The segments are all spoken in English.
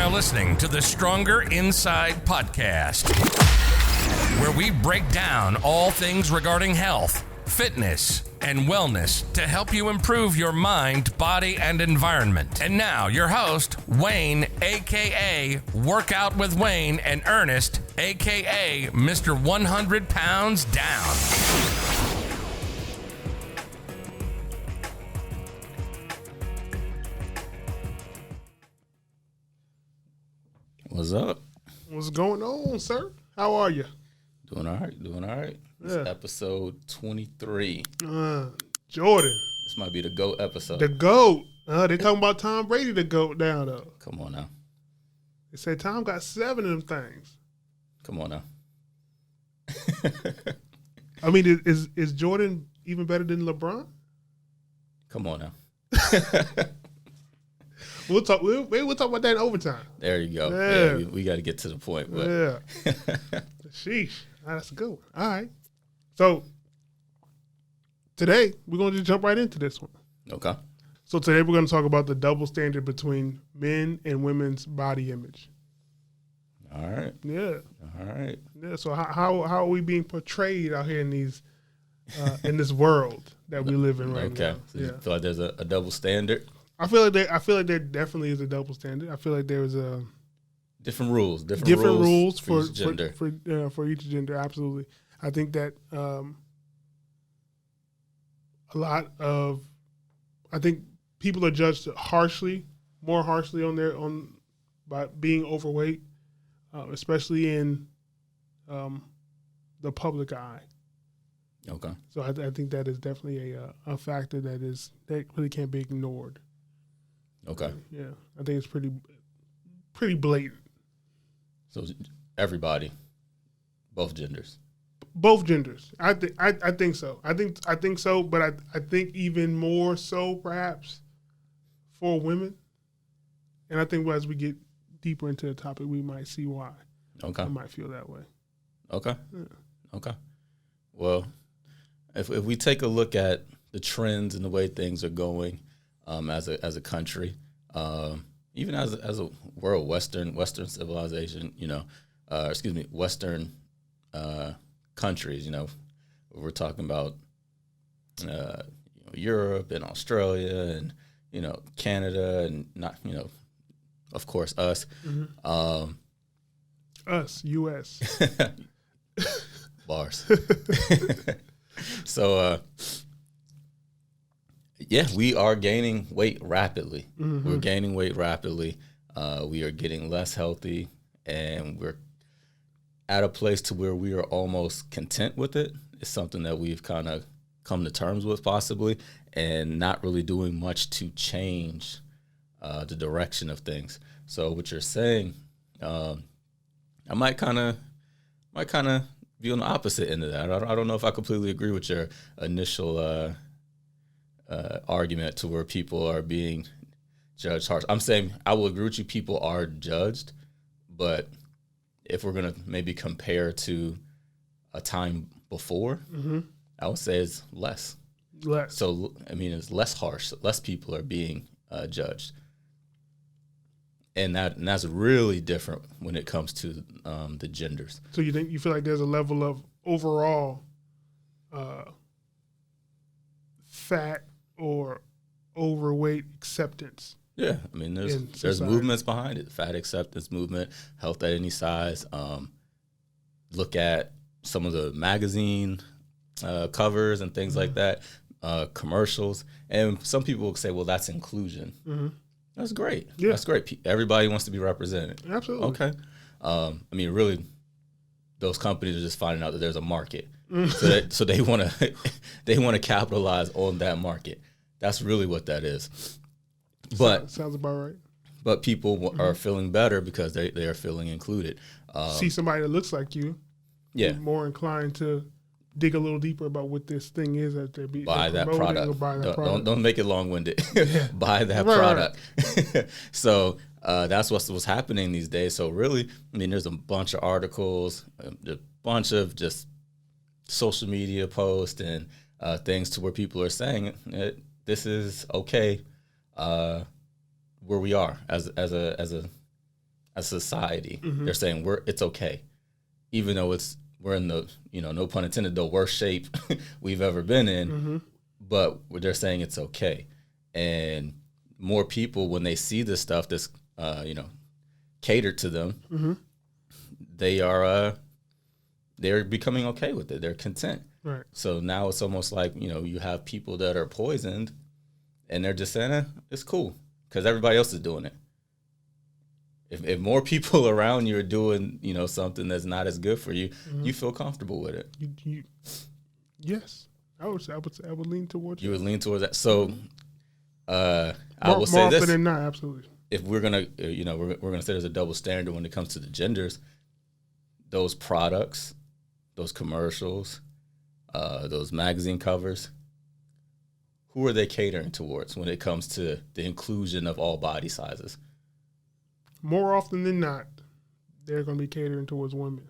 now listening to the Stronger Inside podcast, where we break down all things regarding health, fitness, and wellness to help you improve your mind, body, and environment. And now, your host, Wayne, a.k.a. Workout with Wayne, and Ernest, a.k.a. Mr. 100 Pounds Down. What's up? What's going on, sir? How are you? Doing all right. This is episode 23. Jordan. This might be the GO.A.T episode. The GOAT. They talking about Tom Brady, the GOAT now, though. Come on now. They say Tom got 7 of them things. Come on now. I mean, is Jordan even better than LeBron? Come on now. We'll talk about that in overtime. There you go. Yeah. We got to get to the point. But. Yeah. Sheesh. That's a good one. All right. So today we're going to just jump right into this one. Okay. So today we're going to talk about the double standard between men and women's body image. All right. Yeah. All right. Yeah. So how are we being portrayed out here in these in this world that we live in right now? Okay. So you feel like there's a double standard? I feel like there definitely is a double standard. I feel like there is a different rules for each gender. For each gender. Absolutely. I think that I think people are judged more harshly by being overweight, especially in the public eye. Okay. So I think that is definitely a factor that really can't be ignored. Okay. Yeah, I think it's pretty blatant. So everybody, both genders. Both genders. I think so. I think so, but I think even more so perhaps for women. And I think as we get deeper into the topic, we might see why. Okay. I might feel that way. Okay. Yeah. Okay. Well, if we take a look at the trends and the way things are going, as a country, even as a world, Western civilization, Western countries, we're talking about Europe and Australia and Canada and not of course us, us U.S. bars. So. Yeah, we are gaining weight rapidly. Mm-hmm. We're gaining weight rapidly. We are getting less healthy, and we're at a place to where we are almost content with it. It's something that we've kind of come to terms with possibly, and not really doing much to change the direction of things. So what you're saying, I might kind of be on the opposite end of that. I don't know if I completely agree with your initial argument to where people are being judged harsh. I'm saying I will agree with you. People are judged, but if we're going to maybe compare to a time before, I would say it's less. So, I mean, it's less harsh. Less people are being judged. And that's really different when it comes to the genders. So you feel like there's a level of overall fat or overweight acceptance? Yeah, I mean, there's movements behind it. Fat acceptance movement, health at any size. Look at some of the magazine covers and things like that, commercials. And some people will say, well, that's inclusion. Mm-hmm. That's great. Yeah. That's great. Everybody wants to be represented. Absolutely. Okay. I mean, really, those companies are just finding out that there's a market. So they want to capitalize on that market. That's really what that is. But sounds about right. But people are feeling better because they are feeling included. See somebody that looks like you. Yeah. More inclined to dig a little deeper about what this thing is that they're buy that product. Don't make it long-winded. Yeah. Buy that product. Right. So that's what's happening these days. So really, I mean, there's a bunch of articles, a bunch of just social media posts and things to where people are saying this is okay where we are as a as a society, they're saying it's okay, even though we're in the, no pun intended, the worst shape we've ever been in, but they're saying it's okay. And more people, when they see this stuff that's, catered to them, they're becoming okay with it. They're content. Right. So now it's almost like, you have people that are poisoned and they're just saying, it's cool because everybody else is doing it. If more people around you are doing, something that's not as good for you, you feel comfortable with it. Yes. I would lean towards You would lean towards that. So I will more say often this. than not, absolutely. If we're going to, we're going to say there's a double standard when it comes to the genders, those products, those commercials, those magazine covers, who are they catering towards when it comes to the inclusion of all body sizes? More often than not, they're going to be catering towards women.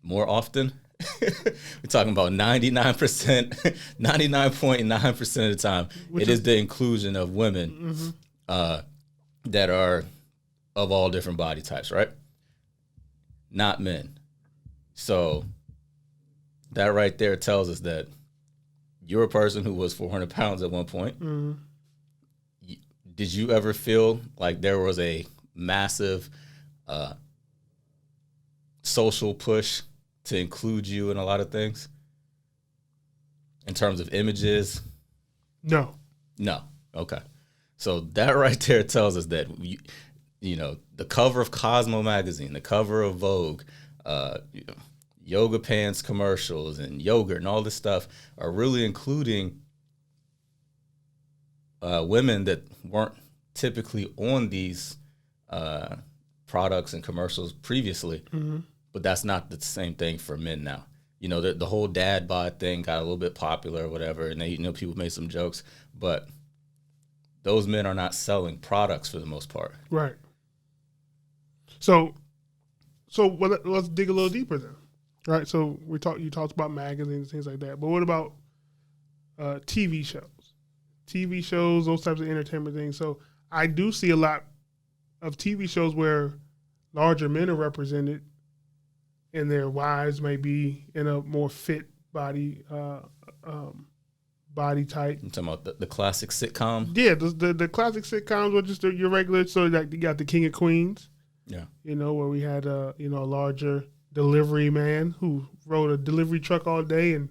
More often? We're talking about 99%, 99.9% of the time, it is the inclusion of women that are of all different body types, right? Not men. So that right there tells us that you're a person who was 400 pounds at one point. Did you ever feel like there was a massive social push to include you in a lot of things in terms of images? No. Okay. So that right there tells us that, the cover of Cosmo magazine, the cover of Vogue, yoga pants commercials and yogurt and all this stuff are really including women that weren't typically on these products and commercials previously. But that's not the same thing for men now. The whole dad bod thing got a little bit popular or whatever, and they, people made some jokes, but those men are not selling products for the most part. Right. So let's dig a little deeper then. Right. So you talked about magazines and things like that, but what about TV shows? TV shows, those types of entertainment things. So I do see a lot of TV shows where larger men are represented, and their wives may be in a more fit body type. I'm talking about the classic sitcom. Yeah, the classic sitcoms were just your regular. So like you got the King of Queens. Yeah. Where we had a larger delivery man who rode a delivery truck all day and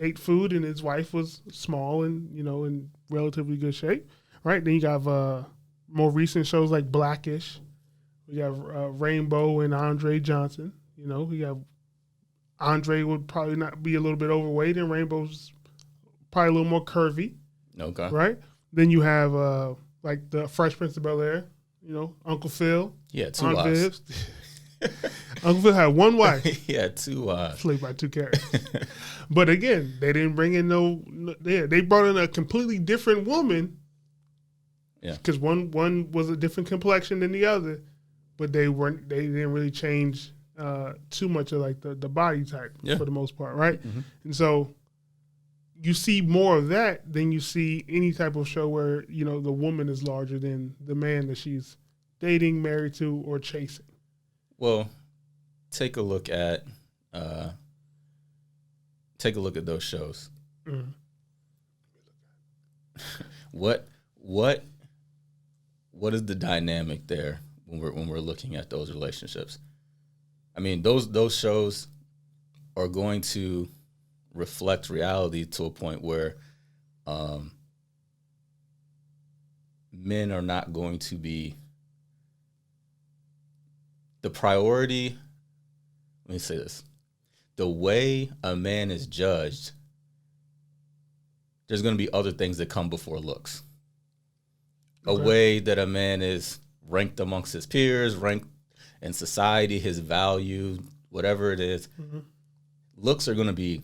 ate food, and his wife was small and in relatively good shape. Right. Then you got more recent shows like Blackish. We got Rainbow and Andre Johnson. We have Andre would probably not be a little bit overweight, and Rainbow's probably a little more curvy. Okay. Right? Then you have like the Fresh Prince of Bel-Air, Uncle Phil. Yeah, two wives. Uncle Phil had one wife. Yeah, two wives. Played by two characters. But again, they didn't bring in they brought in a completely different woman. Yeah. Because one was a different complexion than the other, but they didn't really change too much of like the body type for the most part, right? And so you see more of that than you see any type of show where the woman is larger than the man that she's dating, married to, or chasing. Well, take a look at those shows. What is the dynamic there when we're looking at those relationships? I mean, those shows are going to reflect reality to a point where men are not going to be the priority. Let me say this. The way a man is judged, there's going to be other things that come before looks. A way that a man is ranked amongst his peers, ranked in society, his value, whatever it is, looks are going to be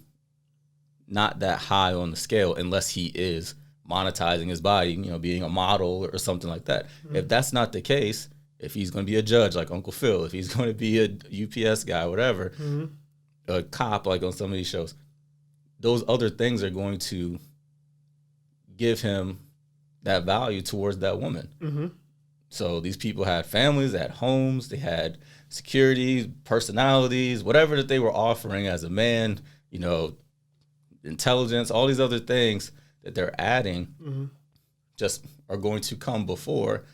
not that high on the scale unless he is monetizing his body, being a model or something like that. If that's not the case, if he's going to be a judge like Uncle Phil, if he's going to be a UPS guy, whatever, a cop like on some of these shows, those other things are going to give him that value towards that woman. So these people had families, they had homes, they had security, personalities, whatever that they were offering as a man, you know, intelligence, all these other things that they're adding just are going to come before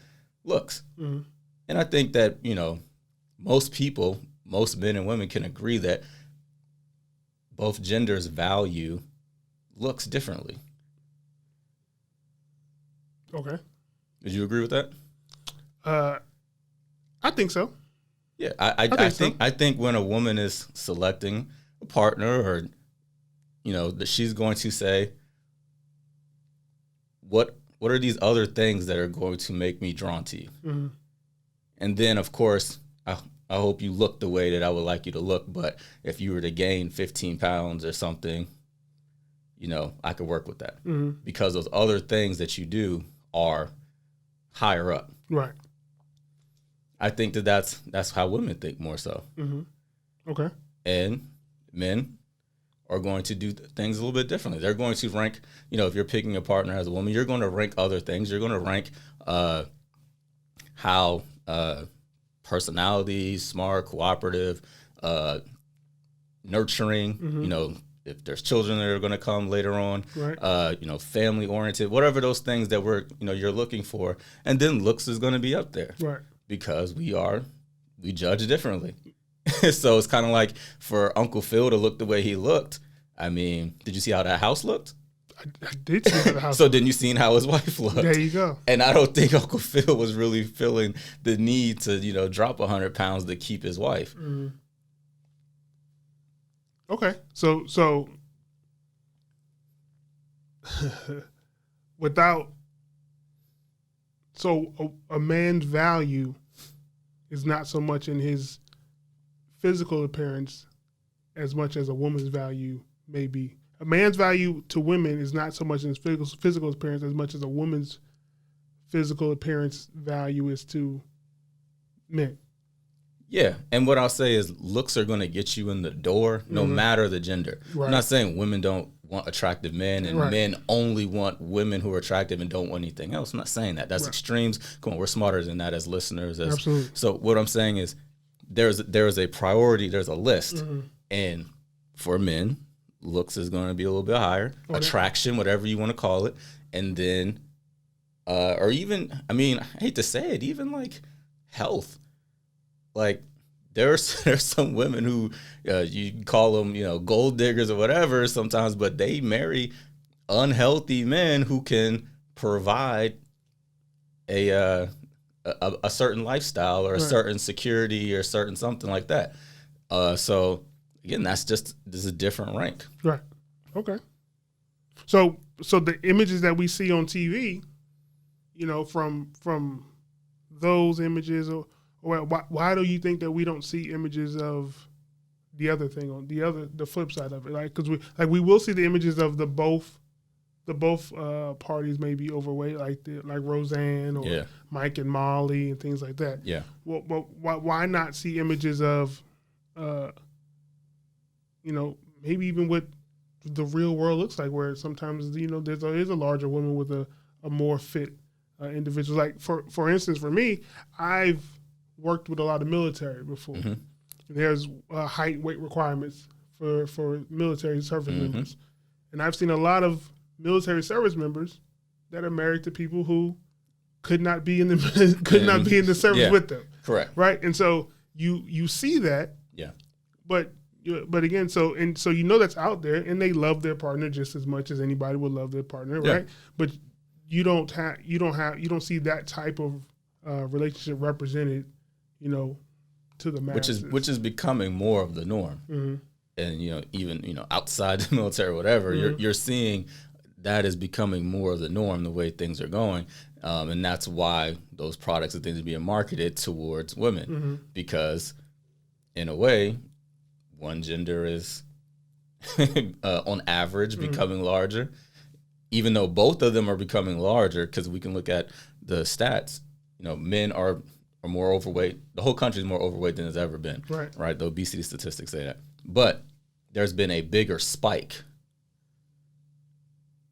looks. And I think that, you know, most people, most men and women can agree that both genders value looks differently. Okay. Would you agree with that? I think so. Yeah, I think when a woman is selecting a partner, or you know, that she's going to say, what are these other things that are going to make me drawn to you? And then, of course, I hope you look the way that I would like you to look. But if you were to gain 15 pounds or something, you know, I could work with that because those other things that you do are higher up. Right. I think that's how women think more so. Okay. And men are going to do things a little bit differently. They're going to rank, you know, if you're picking a partner as a woman, you're going to rank other things. You're going to rank how personality, smart, cooperative, nurturing, you know, if there's children that are going to come later on, right. You know, family oriented, whatever those things that you're looking for. And then looks is going to be up there. Right. Because we judge differently. So it's kind of like for Uncle Phil to look the way he looked. I mean, did you see how that house looked? I did see how the house So then you seen how his wife looked. There you go. And I don't think Uncle Phil was really feeling the need to, you know, drop 100 pounds to keep his wife. Okay. So without, so a man's value is not so much in his physical appearance as much as a woman's value may be. A man's value to women is not so much in his physical appearance as much as a woman's physical appearance value is to men. Yeah, and what I'll say is looks are going to get you in the door no matter the gender. Right. I'm not saying women don't want attractive men and men only want women who are attractive and don't want anything else. I'm not saying that. That's extremes. Come on, we're smarter than that as listeners. Absolutely. So what I'm saying is there's a priority, there's a list. And for men, looks is going to be a little bit higher. Okay. Attraction, whatever you want to call it. And then, or even, I mean, I hate to say it, even like health. Like there's some women who you call them, you know, gold diggers or whatever sometimes, but they marry unhealthy men who can provide a certain lifestyle or a certain security or certain something like that. So again, this is a different rank. Right. Okay. So the images that we see on TV, you know, from those images, or why do you think that we don't see images of the other thing on the flip side of it? Like, because we will see the images of the both parties may be overweight, like Roseanne or Mike and Molly and things like that. Yeah. Well, why not see images of, you know, maybe even what the real world looks like, where sometimes, you know, there is a larger woman with a more fit individual. Like for instance, for me, I've worked with a lot of military before. There's height, weight requirements for military service members, and I've seen a lot of military service members that are married to people who could not be in the service with them. Correct. Right, and so you see that. Yeah. But again, so you know that's out there, and they love their partner just as much as anybody would love their partner, right? But you don't see that type of relationship represented, you know, to the masses. Which is becoming more of the norm. And, you know, even, you know, outside the military or whatever, you're seeing that is becoming more of the norm, the way things are going. And that's why those products and things are being marketed towards women, because in a way, one gender is on average becoming larger, even though both of them are becoming larger, because we can look at the stats. You know, men are more overweight. The whole country is more overweight than it's ever been. Right. The obesity statistics say that. But there's been a bigger spike.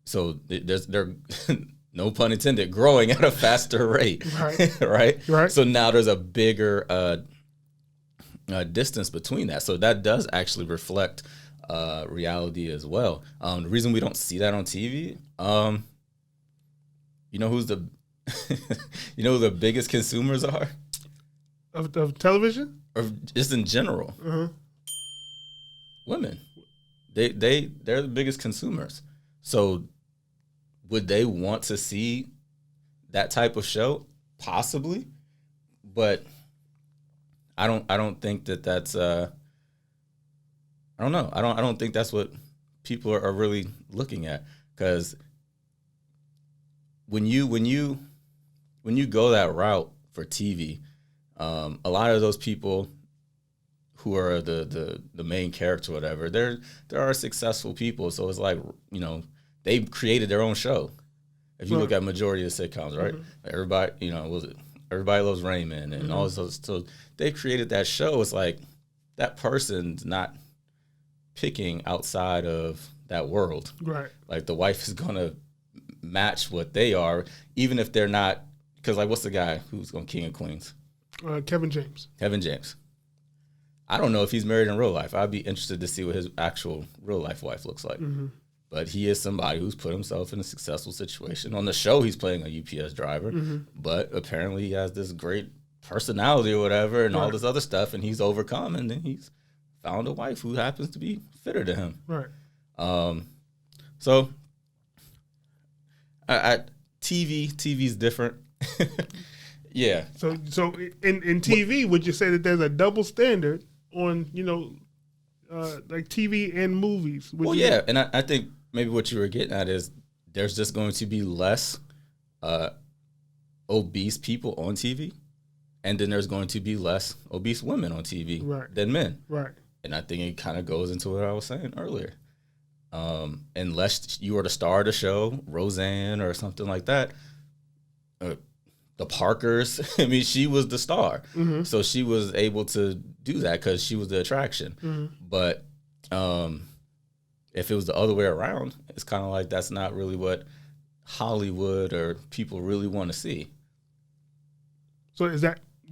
So no pun intended, growing at a faster rate. Right. Right. So now there's a bigger distance between that. So that does actually reflect reality as well. The reason we don't see that on TV, you know who's the you know who the biggest consumers are of television, or just in general? Women. They're the biggest consumers. So would they want to see that type of show? Possibly, but I don't think that's I don't know. I don't think that's what people are really looking at, because when you go that route for TV, a lot of those people who are the main character, or whatever, there are successful people. So it's like, you know, they've created their own show. If you look at majority of the sitcoms, right? Everybody, you know, Everybody Loves Raymond and all this. So they created that show. It's like that person's not picking outside of that world. Right. Like the wife is gonna match what they are, even if they're not. Because like, what's the guy who's on King of Queens? Kevin James. Kevin James. I don't know if he's married in real life. I'd be interested to see what his actual real life wife looks like. But he is somebody who's put himself in a successful situation. On the show, he's playing a UPS driver, but apparently he has this great personality or whatever and all this other stuff, and he's overcome, and then he's found a wife who happens to be fitter to him. Right. So TV's different. Yeah. So in TV, would you say that there's a double standard on, you know, like TV and movies? Well, yeah, and I think maybe what you were getting at is there's just going to be less obese people on TV, and then there's going to be less obese women on TV than men. Right. And I think it kind of goes into what I was saying earlier. Unless you were the star of the show, Roseanne or something like that, the Parkers, I mean, she was the star. So she was able to do that because she was the attraction. But if it was the other way around, it's kind of like that's not really what Hollywood or people really want to see. So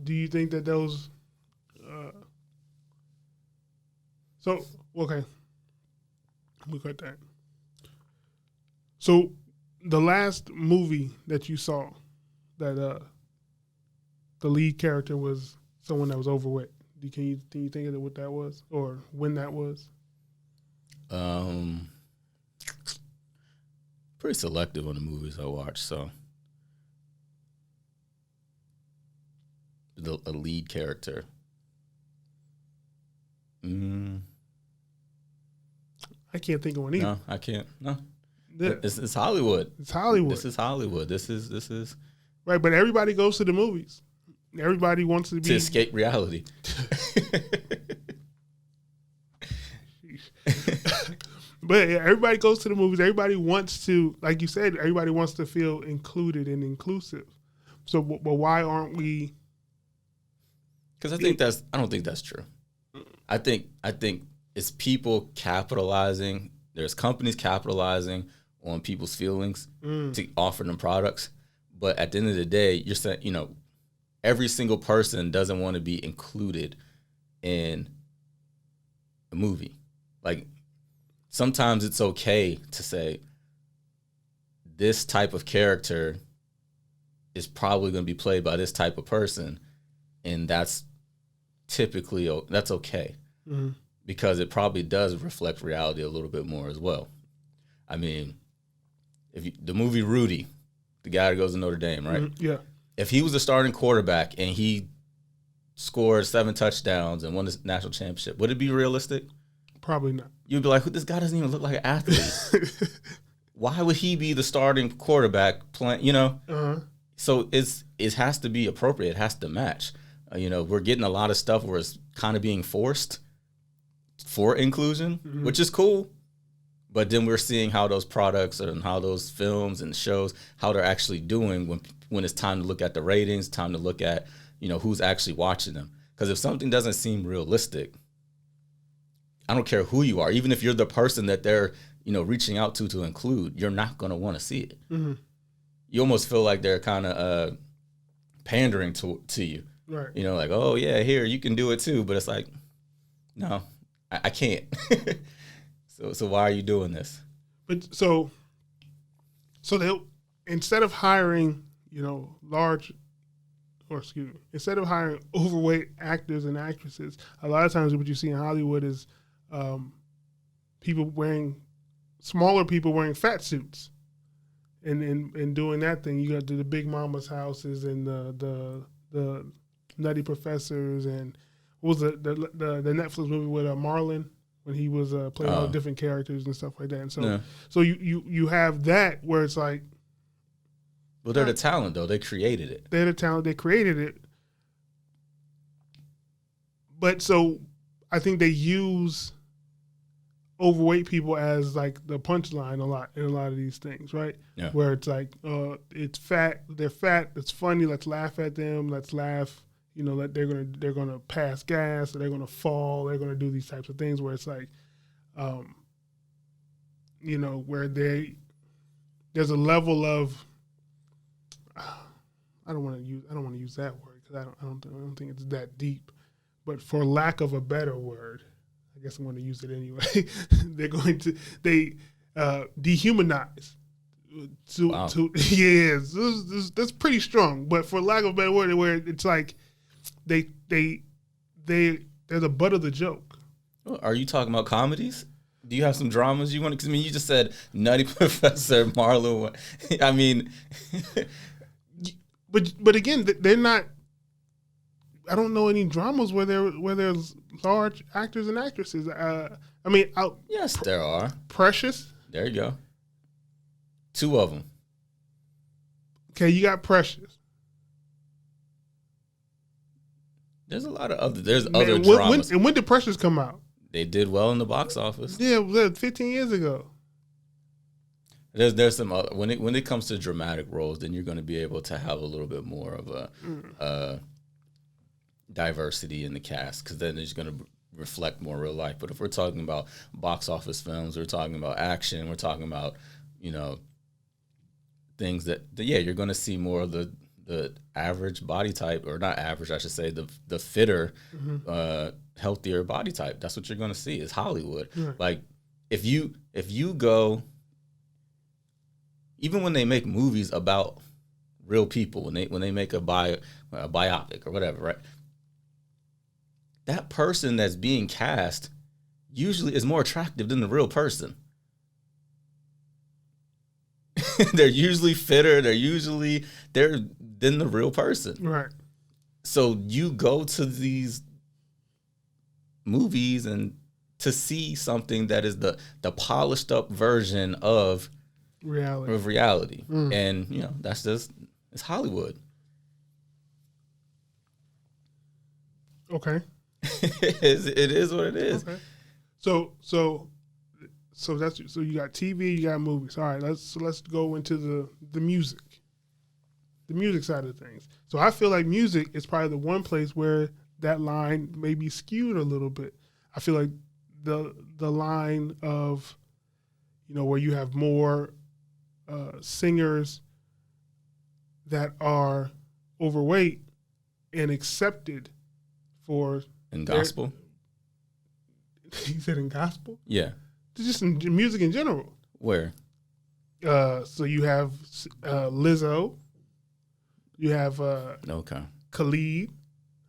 do you think that those, okay, look at that. So the last movie that you saw that the lead character was someone that was overweight, can you think of what that was or when that was? Pretty selective on the movies I watch, so a lead character. I can't think of one either. No, I can't. No, it's Hollywood. It's Hollywood. This is Hollywood. This is right. But everybody goes to the movies. Everybody wants to escape reality. But everybody goes to the movies. Everybody wants to, like you said, everybody wants to feel included and inclusive. So, but why aren't we? Because I don't think that's true. I think it's people capitalizing. There's companies capitalizing on people's feelings to offer them products. But at the end of the day, you're saying, you know, every single person doesn't want to be included in a movie. Like, sometimes it's okay to say this type of character is probably going to be played by this type of person, and that's okay. Because it probably does reflect reality a little bit more as well. I mean, the movie Rudy, the guy that goes to Notre Dame, right? Yeah. If he was the starting quarterback and he scored 7 touchdowns and won the national championship, would it be realistic? Probably not. You'd be like, this guy doesn't even look like an athlete. Why would he be the starting quarterback playing, you know? So it has to be appropriate. It has to match. You know, we're getting a lot of stuff where it's kind of being forced for inclusion, which is cool. But then we're seeing how those products and how those films and shows, how they're actually doing when it's time to look at the ratings, time to look at, you know, who's actually watching them. Because if something doesn't seem realistic, I don't care who you are, even if you're the person that they're, you know, reaching out to include, you're not going to want to see it. You you almost feel like they're kind of pandering to you. Right. You know, like, oh yeah, here you can do it too, but it's like, no, I can't. So why are you doing this? But so they, instead of hiring, instead of hiring overweight actors and actresses, a lot of times what you see in Hollywood is smaller people wearing fat suits, and doing that thing. You got the Big Mama's houses and the Nutty Professors, and what was the Netflix movie with Marlon when he was playing all the different characters and stuff like that. And so you have that where it's like, well, they're the talent though. They created it. They're the talent. They created it. But so I think they use overweight people as like the punchline in a lot of these things, right? Yeah. Where it's like, it's fat. They're fat. It's funny. Let's laugh at them. Let's laugh. That they're gonna pass gas, or they're gonna fall. They're gonna do these types of things where it's like, where there's a level of, I don't want to use that word because I don't think it's that deep, but for lack of a better word, I guess I'm going to use it anyway. They dehumanize. That's pretty strong, but for lack of a better word, where it's like they're the butt of the joke. Are you talking about comedies? Do you have some dramas you want to? I mean, you just said Nutty Professor, Marlo. I mean, but again, they're not. I don't know any dramas where there's large actors and actresses. Yes, there are. Precious. There you go. 2 of them. Okay, you got Precious. There's a lot of other dramas. When did Precious come out? They did well in the box office. Yeah, it was 15 years ago. There's some other, when it comes to dramatic roles, then you're going to be able to have a little bit more of a diversity in the cast, because then it's going to reflect more real life. But if we're talking about box office films, we're talking about action, we're talking about things that you're going to see more of the average body type, or not average, I should say, the fitter, healthier body type. That's what you're going to see. Is Hollywood. Right. Like if you go, even when they make movies about real people, when they make a biopic or whatever, right? That person that's being cast usually is more attractive than the real person. They're usually fitter. They're than the real person. Right. So you go to these movies and to see something that is the polished up version of reality. And that's just, it's Hollywood. Okay. It is what it is. Okay. So you got TV, you got movies. All right, let's go into the music. The music side of things. So I feel like music is probably the one place where that line may be skewed a little bit. I feel like the line of, where you have more singers that are overweight and accepted for in gospel. You said in gospel? Yeah. Just in music in general. Where? So you have Lizzo. You have Khalid.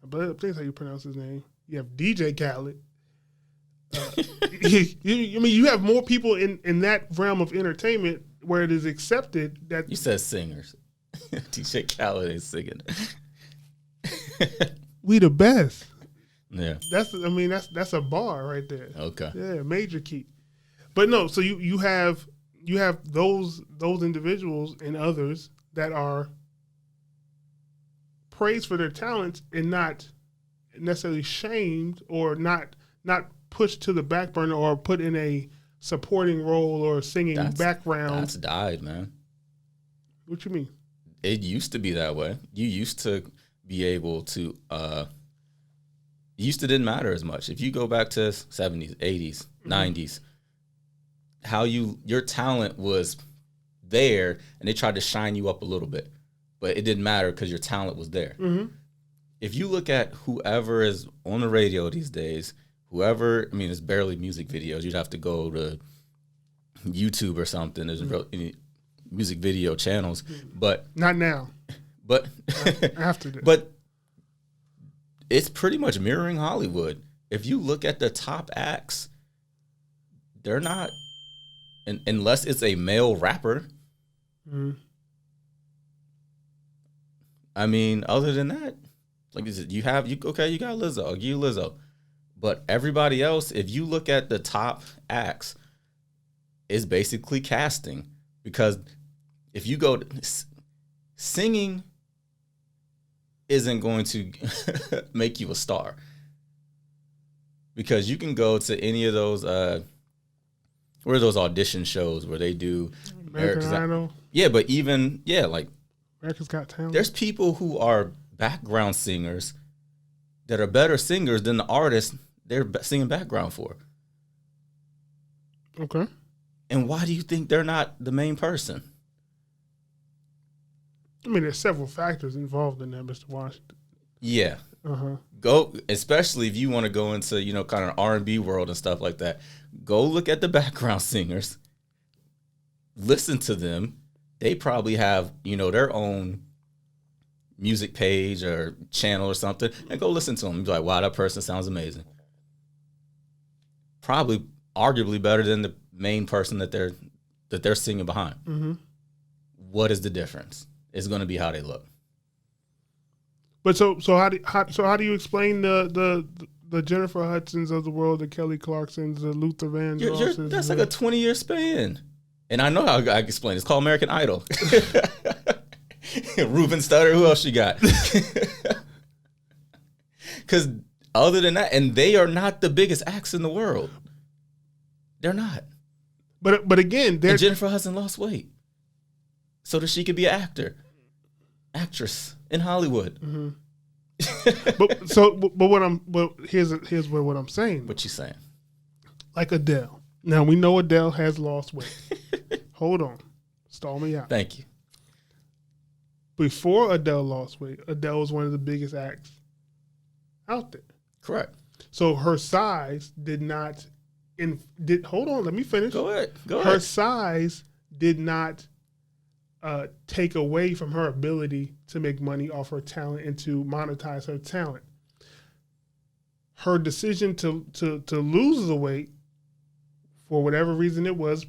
I believe that's how you pronounce his name. You have DJ Khaled. You have more people in that realm of entertainment where it is accepted that you said singers. DJ Khaled is singing. We the best. Yeah. That's a bar right there. Okay. Yeah, major key. But no, so you have those individuals and others that are praised for their talents and not necessarily shamed or not pushed to the back burner or put in a supporting role or singing background. That's died, man. What you mean? It used to be that way. You used to be able to it used to didn't matter as much. If you go back to 70s, 80s, 90s, how your talent was there, and they tried to shine you up a little bit, but it didn't matter because your talent was there. Mm-hmm. If you look at whoever is on the radio these days, it's barely music videos. You'd have to go to YouTube or something. There's any music video channels, but not now. But after this. But it's pretty much mirroring Hollywood. If you look at the top acts, they're not, unless it's a male rapper. Mm-hmm. I mean, other than that, like you got Lizzo. I'll give you Lizzo. But everybody else, if you look at the top acts, is basically casting. Because if you go singing isn't going to make you a star. Because you can go to any of those where are those audition shows where they do American Idol. Yeah, but even like America's Got Talent. There's people who are background singers that are better singers than the artists they're singing background for. Okay. And why do you think they're not the main person? I mean, there's several factors involved in that, Mr. Washington. Yeah. Uh-huh. Go, especially if you want to go into, kind of R&B world and stuff like that. Go look at the background singers. Listen to them. They probably have, their own music page or channel or something, and go listen to them. You'll be like, wow, that person sounds amazing. Probably, arguably better than the main person that they're singing behind. Mm-hmm. What is the difference? It's going to be how they look. But so how do you explain the Jennifer Hudsons of the world, the Kelly Clarksons, the Luther Vandrosses? That's like a 20-year span. And I know how I explain. It's called American Idol. Ruben Studdard, who else you got? Because other than that, and they are not the biggest acts in the world. They're not. But again, and Jennifer Hudson lost weight so that she could be an actress in Hollywood. Mm-hmm. Here's what I'm saying. What you saying? Like Adele. Now we know Adele has lost weight. Hold on, stall me out. Thank you. Before Adele lost weight, Adele was one of the biggest acts out there. Correct. So her size did not. Hold on, let me finish. Go ahead. Her size did not take away from her ability to make money off her talent and to monetize her talent. Her decision to lose the weight, for whatever reason it was,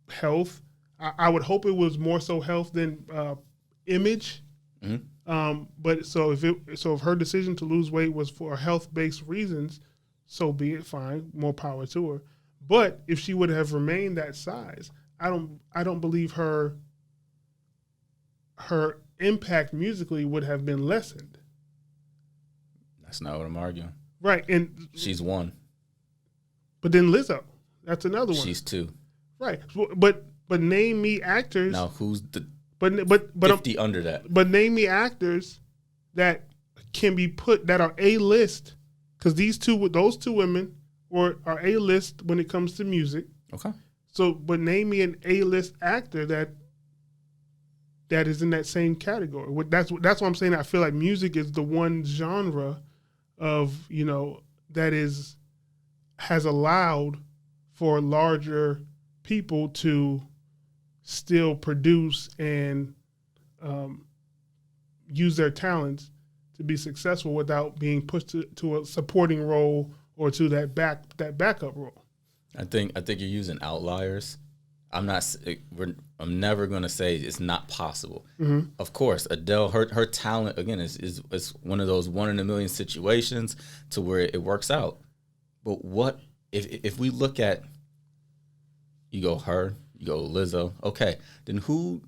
health. I would hope it was more so health than image. Mm-hmm. But if her decision to lose weight was for health-based reasons, so be it. Fine, more power to her. But if she would have remained that size, I don't believe her impact musically would have been lessened. That's not what I'm arguing. Right, and she's one. But then Lizzo, that's another one. She's two. Right, but name me actors. Now who's the but 50 under that? But name me actors that can be put that are A-list, because those two women are A-list when it comes to music. Okay. So, but name me an A-list actor that is in that same category. That's what I'm saying. I feel like music is the one genre of that has allowed for larger people to still produce and use their talents to be successful without being pushed to a supporting role or to that backup role. I think you're using outliers. I'm never going to say it's not possible. Mm-hmm. Of course, Adele, her talent again is one of those 1 in a million situations to where it works out. But what if we look at, you go Lizzo, okay, then who,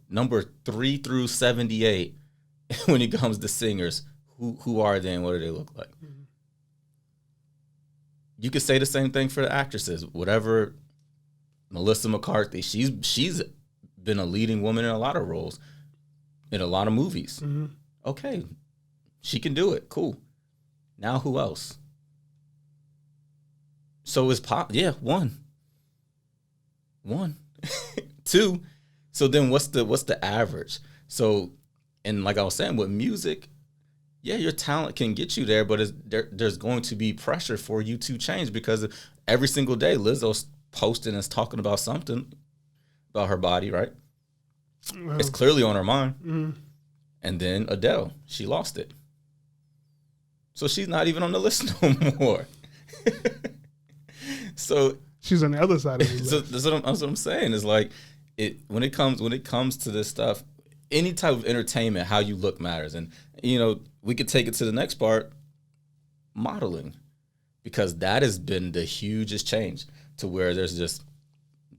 number 3 through 78 when it comes to singers, who are they and what do they look like? Mm-hmm. You could say the same thing for the actresses. Whatever, Melissa McCarthy, she's been a leading woman in a lot of roles, in a lot of movies. Mm-hmm. Okay, she can do it. Cool. Now who else? So it's one. 2, So then what's the average? So, and like I was saying, with music, yeah, your talent can get you there, but there's going to be pressure for you to change, because every single day Lizzo's posting and talking about something about her body, right? It's clearly on her mind. Mm-hmm. And then Adele, she lost it. So she's not even on the list no more. So she's on the other side of the list. So that's what I'm saying is like, when it comes to this stuff, any type of entertainment, how you look matters. And, we could take it to the next part, modeling, because that has been the hugest change, to where there's just,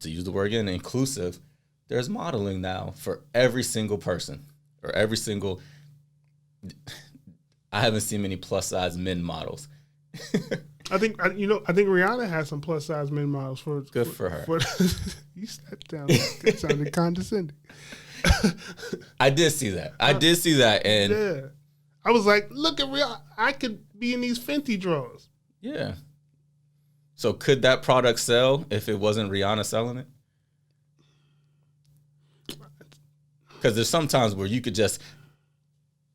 to use the word again, inclusive, there's modeling now for every single person, or every single, I haven't seen many plus size men models. I think Rihanna has some plus size men models Good for her. You sat down. That sounded condescending. I did see that. And yeah, I was like, look at Rihanna. I could be in these Fenty drawers. Yeah. So could that product sell if it wasn't Rihanna selling it? Because there's sometimes where you could just,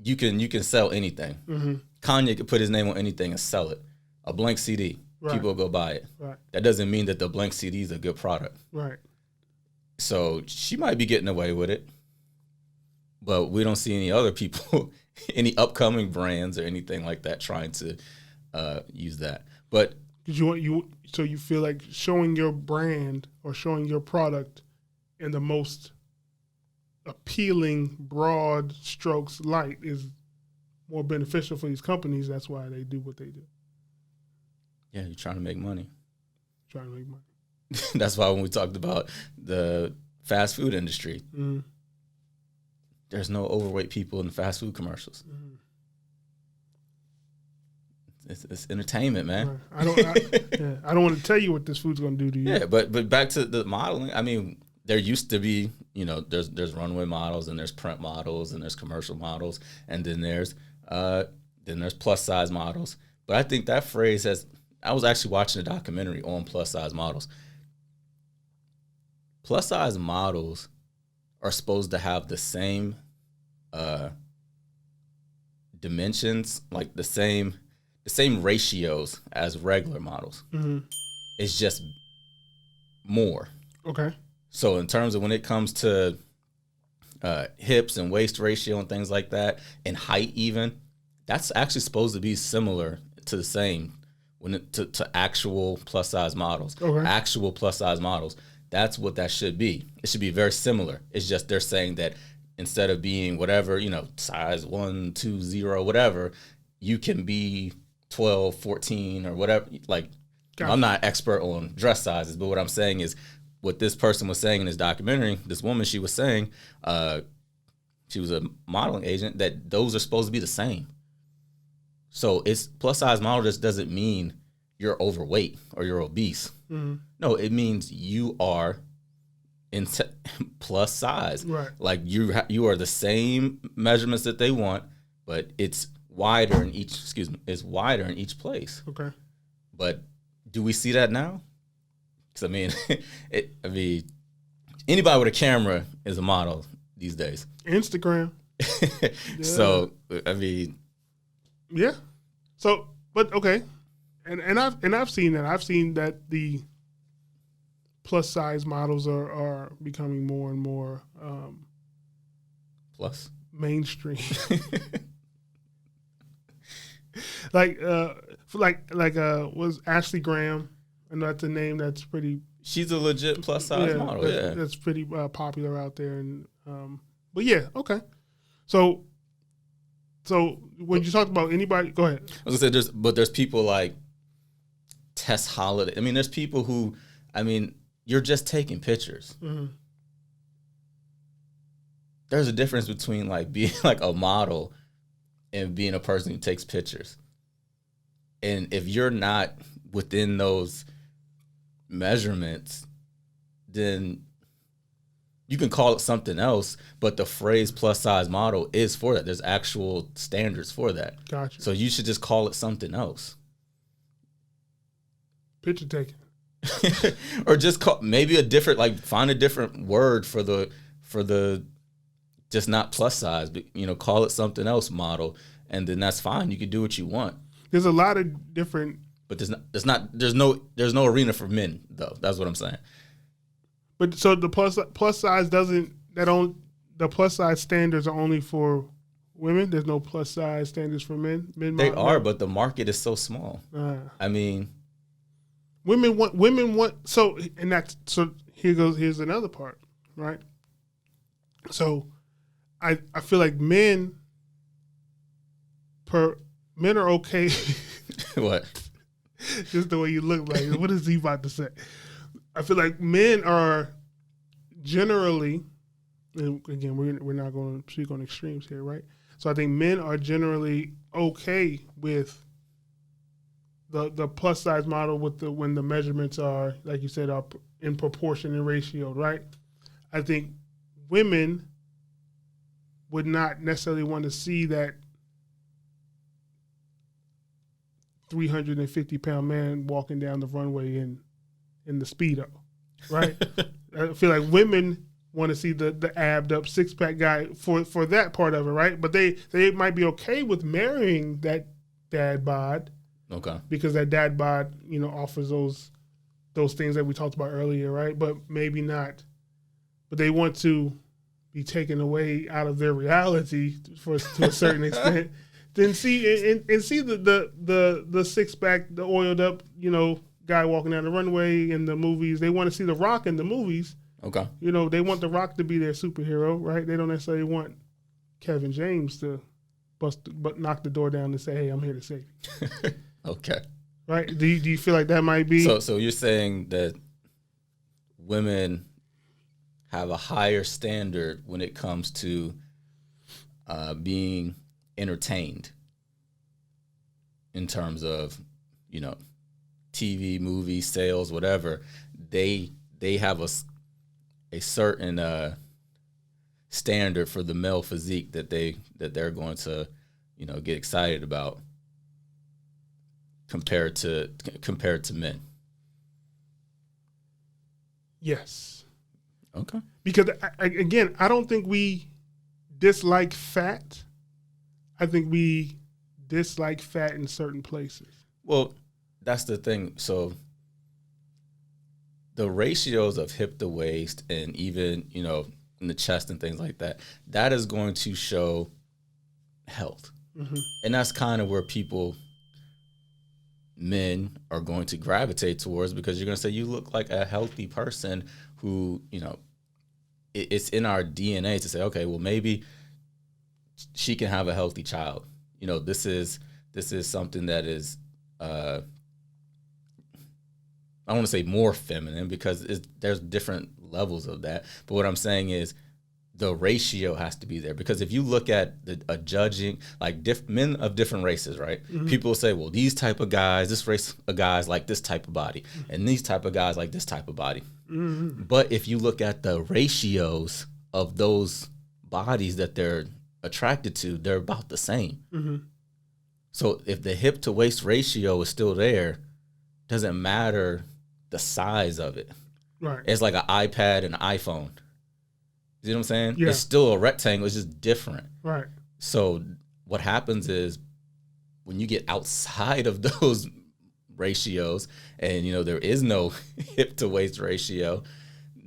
you can sell anything. Mm-hmm. Kanye could put his name on anything and sell it. A blank CD, right. People will go buy it. Right. That doesn't mean that the blank CD is a good product. Right. So she might be getting away with it, but we don't see any other people, any upcoming brands or anything like that trying to use that. But so you feel like showing your brand or showing your product in the most appealing, broad strokes light is more beneficial for these companies. That's why they do what they do. Yeah, you're trying to make money. Trying to make money. That's why when we talked about the fast food industry, there's no overweight people in the fast food commercials. It's entertainment, man. Right. I don't want to tell you what this food's going to do to you. Yeah, but back to the modeling. I mean, there used to be, there's runway models, and there's print models, and there's commercial models, and then there's plus size models. But I think that phrase has. I was actually watching a documentary on plus size models. Plus size models are supposed to have the same dimensions, like the same ratios as regular models. Mm-hmm. It's just more. Okay. So in terms of when it comes to hips and waist ratio and things like that, and height even, that's actually supposed to be similar to the same to actual plus size models. Okay. Actual plus size models. That's what that should be. It should be very similar. It's just they're saying that instead of being whatever, size 1, 2, 0, whatever, you can be 12, 14 or whatever. Like, gotcha. I'm not an expert on dress sizes, but what I'm saying is what this person was saying in this documentary, this woman, she was saying, she was a modeling agent, that those are supposed to be the same. So it's plus size model just doesn't mean you're overweight or you're obese. Mm-hmm. No, it means you are in plus size. Right. Like you are the same measurements that they want, but it's wider in each. It's wider in each place. Okay. But do we see that now? Because anybody with a camera is a model these days. Instagram. Yeah. So yeah. So, but okay, and I've seen that. I've seen that the plus size models are becoming more and more plus mainstream. Was Ashley Graham? I know that's a name that's pretty. She's a legit plus size model. Yeah, that's pretty popular out there. And but yeah, okay. So when you talk about anybody, go ahead. I was gonna say there's people like Tess Holiday. I mean, there's people who, you're just taking pictures. Mm-hmm. There's a difference between like being like a model and being a person who takes pictures. And if you're not within those measurements, then you can call it something else, but the phrase plus size model is for that. There's actual standards for that. Gotcha. So you should just call it something else. Picture taking. Or just find a different word for for the just not plus size, but call it something else model, and then that's fine. You can do what you want. There's a lot of different, but there's no arena for men though. That's what I'm saying. But so the plus size the plus size standards are only for women. There's no plus size standards for men. They are, but the market is so small. I mean, women want. So here's another part, right? So I feel like men are okay. What? Just the way you look like. What is he about to say? I feel like men are generally, and again, we're not going to speak on extremes here, right? So I think men are generally okay with the plus size model when the measurements are, like you said, are in proportion and ratio, right? I think women would not necessarily want to see that 350-pound man walking down the runway in the Speedo, right? I feel like women want to see the abbed up six-pack guy for that part of it, right? But they might be okay with marrying that dad bod, okay, because that dad bod offers those things that we talked about earlier, right? But maybe not. But they want to be taken away out of their reality to a certain extent. Then see the six-pack, the oiled up, guy walking down the runway in the movies. They want to see The Rock in the movies. Okay. They want The Rock to be their superhero, right? They don't necessarily want Kevin James to knock the door down and say, "Hey, I'm here to save you." Okay. Right? Do you feel like that might be? So you're saying that women have a higher standard when it comes to being entertained in terms of TV, movies, sales, whatever. They have a certain standard for the male physique that they're going to get excited about compared to men. Yes. Okay. Because again, I don't think we dislike fat. I think we dislike fat in certain places. Well, that's the thing. So the ratios of hip to waist and even, in the chest and things like that, that is going to show health. Mm-hmm. And that's kind of where men are going to gravitate towards, because you're going to say you look like a healthy person who, it's in our DNA to say, okay, well, maybe she can have a healthy child. This is something that is, I don't want to say more feminine, because there's different levels of that. But what I'm saying is the ratio has to be there, because if you look at a judging, like men of different races, right? Mm-hmm. People say, well, these type of guys, this race of guys like this type of body, and these type of guys like this type of body. Mm-hmm. But if you look at the ratios of those bodies that they're attracted to, they're about the same. Mm-hmm. So if the hip to waist ratio is still there, doesn't matter the size of it. Right. It's like an iPad and an iPhone. You know what I'm saying? Yeah. It's still a rectangle. It's just different. Right. So what happens is when you get outside of those ratios and, there is no hip to waist ratio,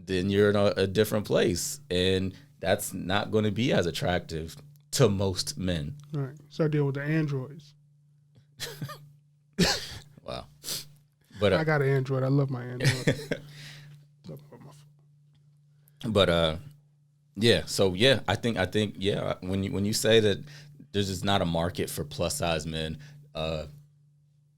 then you're in a different place. And that's not going to be as attractive to most men. Right. So I deal with the androids. Wow. But I got an Android. I love my Android. But yeah. So yeah, I think yeah. When you say that there's just not a market for plus size men,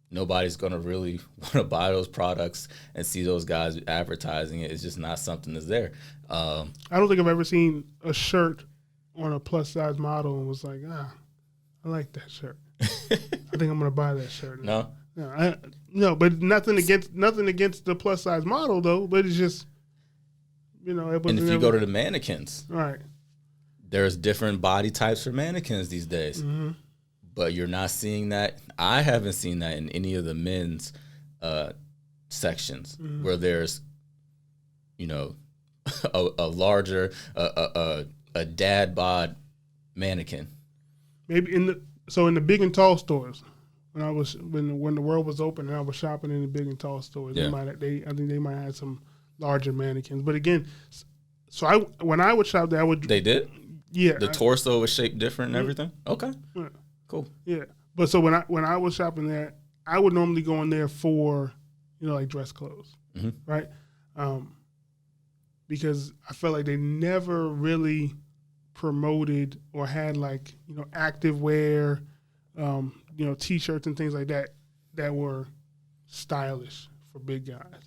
nobody's gonna really want to buy those products and see those guys advertising it. It's just not something that's there. I don't think I've ever seen a shirt on a plus size model and was like, I like that shirt. I think I'm gonna buy that shirt. No, but nothing against the plus size model though. But it's just, and if you go to the mannequins, right, there's different body types for mannequins these days. Mm-hmm. But you're not seeing that. I haven't seen that in any of the men's sections, mm-hmm. where there's, a larger a dad bod mannequin. Maybe in the big and tall stores, when the world was open and I was shopping in the big and tall stores, I think they might have some larger mannequins. But again, when I would shop there, They did? Yeah. The torso was shaped different and everything? Okay. Yeah. Cool. Yeah. But so when I was shopping there, I would normally go in there for, like dress clothes, right? Because I felt like they never really promoted or had like, active wear, T-shirts and things like that were stylish for big guys,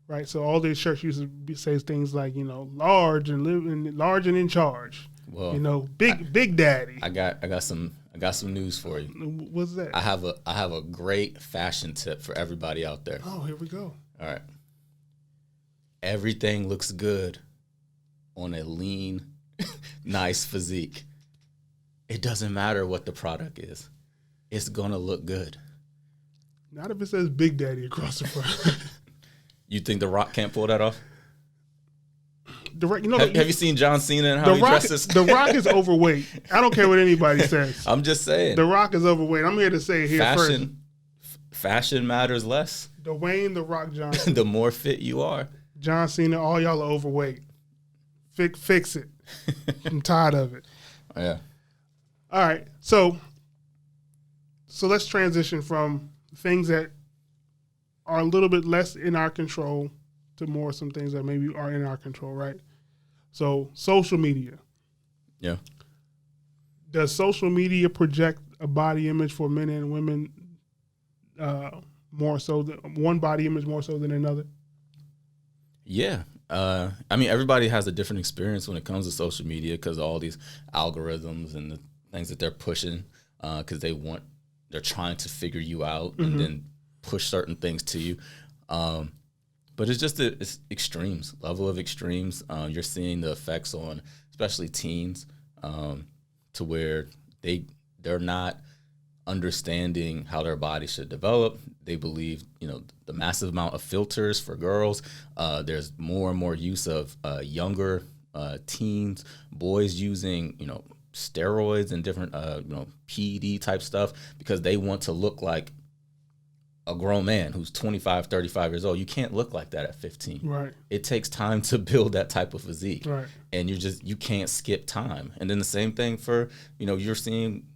right? So all their shirts used to say things like, large and in charge. Well, big daddy. I got some news for you. What's that? I have a great fashion tip for everybody out there. Oh, here we go. All right. Everything looks good on a lean, nice physique. It doesn't matter what the product is. It's going to look good. Not if it says Big Daddy across the front. You think The Rock can't pull that off? Have you seen John Cena and how he dresses? The Rock is overweight. I don't care what anybody says. I'm just saying. The Rock is overweight. I'm here to say it here first. Fashion matters less. Dwayne The Rock Johnson. The more fit you are. John Cena, all y'all are overweight. Fix it. I'm tired of it. Yeah. All right. So let's transition from things that are a little bit less in our control to more some things that maybe are in our control, right? So social media. Yeah. Does social media project a body image for men and women more so than one body image more so than another? Yeah. Everybody has a different experience when it comes to social media because of all these algorithms and the things that they're pushing because they're trying to figure you out and then push certain things to you. But it's just it's extremes, level of extremes. You're seeing the effects on especially teens to where they're not understanding how their body should develop. They believe, the massive amount of filters for girls. There's more and more use of younger teens, boys using, steroids and different, PED type stuff because they want to look like a grown man who's 25, 35 years old. You can't look like that at 15. Right. It takes time to build that type of physique. Right. And you can't skip time. And then the same thing for, you're seeing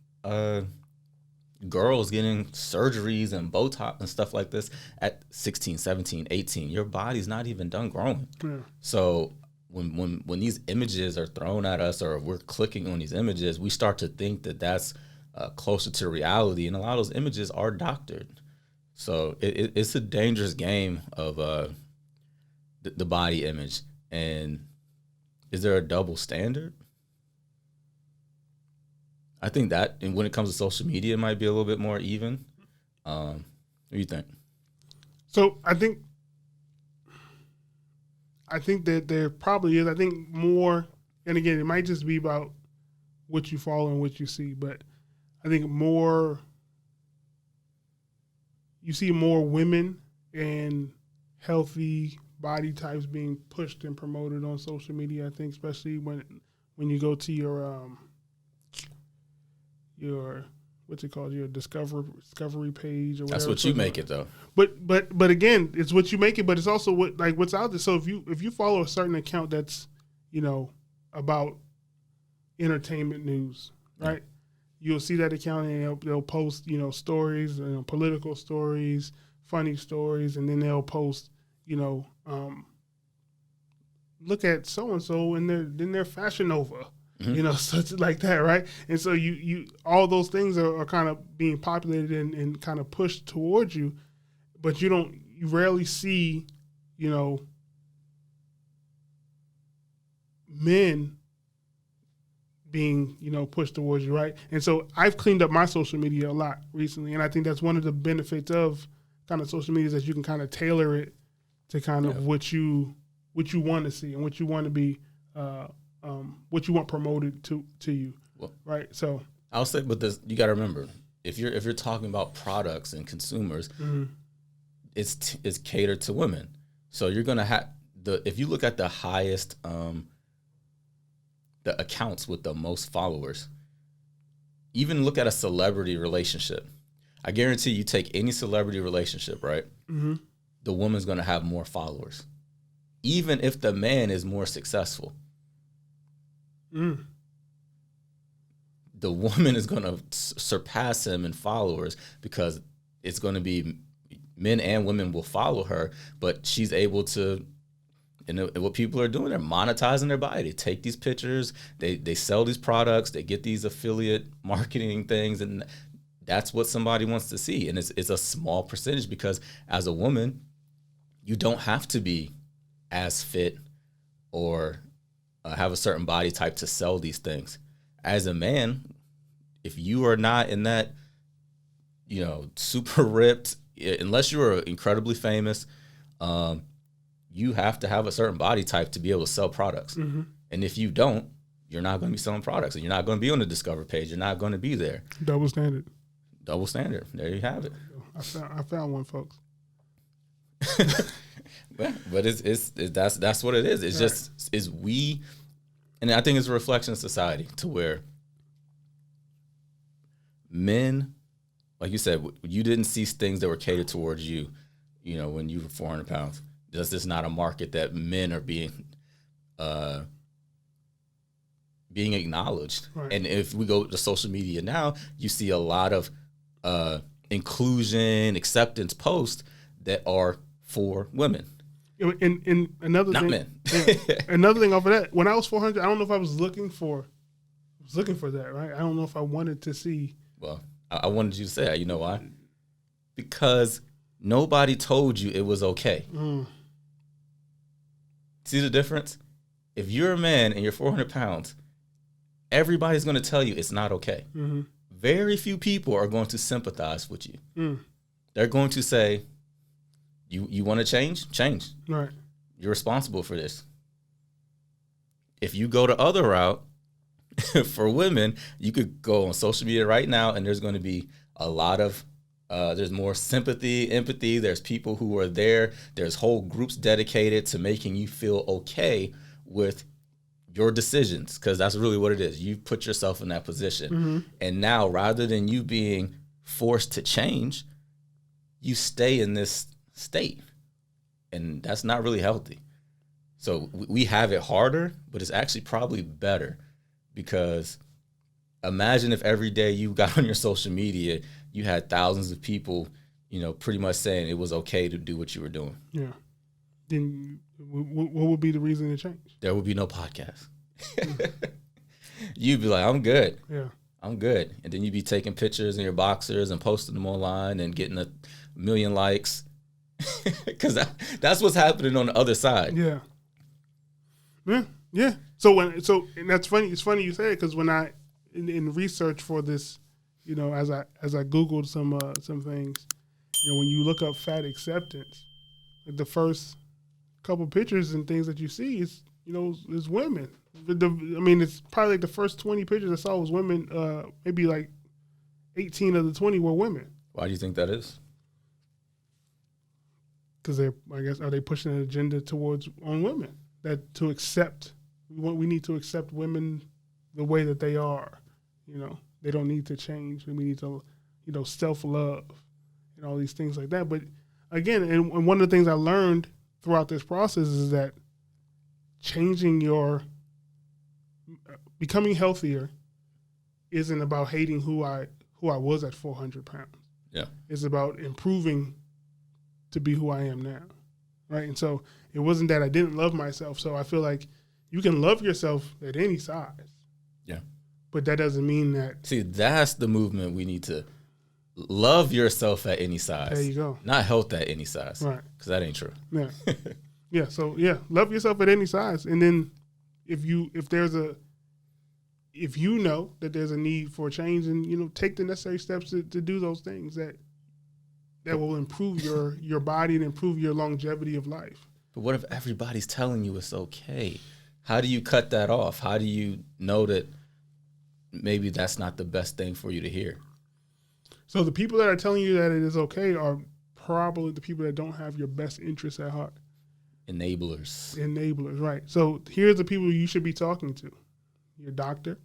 girls getting surgeries and Botox and stuff like this at 16, 17, 18. Your body's not even done growing. Yeah. So when these images are thrown at us or we're clicking on these images, we start to think that that's closer to reality. And a lot of those images are doctored. So it's a dangerous game of the body image. And is there a double standard? I think that, and when it comes to social media, it might be a little bit more even. What do you think? So I think that there probably is. I think more, and again, it might just be about what you follow and what you see, but I think you see more women and healthy body types being pushed and promoted on social media. I think, especially when you go to your what's it called, your discovery page or whatever. That's what you make it though. But again, it's what you make it, but it's also what's out there. So if you follow a certain account that's, about entertainment news, right? You'll see that account and they'll post, stories, political stories, funny stories, and then they'll post, look at so and so in their Fashion Nova. Such like that, right? And so you all those things are kind of being populated and kind of pushed towards you, but you rarely see, men being, pushed towards you, right? And so I've cleaned up my social media a lot recently, and I think that's one of the benefits of kind of social media is that you can kind of tailor it to kind of what you want to see and what you want to be. What you want promoted to you, right? So I'll say, but this you got to remember, if you're talking about products and consumers, it's catered to women. So you're gonna have if you look at the highest, the accounts with the most followers, even look at a celebrity relationship. I guarantee you take any celebrity relationship, right? Mm-hmm. The woman's going to have more followers, even if the man is more successful. The woman is going to surpass him in followers because it's going to be men and women will follow her, but she's able to, what people are doing, they're monetizing their body. They take these pictures, they sell these products, they get these affiliate marketing things, and that's what somebody wants to see. And it's a small percentage because as a woman, you don't have to be as fit or have a certain body type to sell these things. As a man, if you are not in that, super ripped, unless you are incredibly famous, you have to have a certain body type to be able to sell products. Mm-hmm. And if you don't, you're not going to be selling products, and you're not going to be on the Discover page. You're not going to be there. Double standard. There you have it. I found one, folks. But that's what it is. It's just and I think it's a reflection of society to where men, like you said, you didn't see things that were catered towards you, when you were 400 pounds. This is not a market that men are being acknowledged. Right. And if we go to social media now, you see a lot of inclusion, acceptance posts that are for women. And another not thing, men. Another thing off of that, when I was 400, I don't know if I was looking for that, right? I don't know if I wanted to see. Well, I wanted you to say that. You know why? Because nobody told you it was okay. See the difference? If you're a man and you're 400 pounds, everybody's going to tell you it's not okay. Mm-hmm. Very few people are going to sympathize with you. They're going to say, you want to change? Change. Right. You're responsible for this. If you go the other route, for women, you could go on social media right now, and there's going to be a lot of, there's more sympathy, empathy. There's people who are there. There's whole groups dedicated to making you feel okay with your decisions, because that's really what it is. You put yourself in that position. Mm-hmm. And now, rather than you being forced to change, you stay in this state. And that's not really healthy. So we have it harder, but it's actually probably better, because imagine if every day you got on your social media, you had thousands of people, pretty much saying it was okay to do what you were doing. Yeah. Then what would be the reason to change? There would be no podcast. You'd be like, I'm good. Yeah. I'm good. And then you'd be taking pictures in your boxers and posting them online and getting 1 million likes. Because that's what's happening on the other side. Yeah. Yeah. So and that's funny. It's funny you say it, because when I in research for this, as I Googled some things, when you look up fat acceptance, like the first couple pictures and things that you see is women. It's probably like the first 20 pictures I saw was women. Maybe like 18 of the 20 were women. Why do you think that is? Because are they pushing an agenda on women that to accept? We need to accept women the way that they are. They don't need to change, and we need to, self-love and all these things like that. But again, and one of the things I learned throughout this process is that becoming healthier isn't about hating who I was at 400 pounds. Yeah, it's about improving to be who I am now, right? And so it wasn't that I didn't love myself. So I feel like you can love yourself at any size. Yeah. But that doesn't mean that. See, that's the movement we need to love yourself at any size. There you go. Not health at any size. Right. Because that ain't true. Yeah. Yeah. So love yourself at any size. And then if you know that there's a need for change, and take the necessary steps to do those things that will improve your body and improve your longevity of life. But what if everybody's telling you it's okay? How do you cut that off? How do you know that maybe that's not the best thing for you to hear? So the people that are telling you that it is okay are probably the people that don't have your best interests at heart. Enablers, right? So here's the people you should be talking to: your doctor,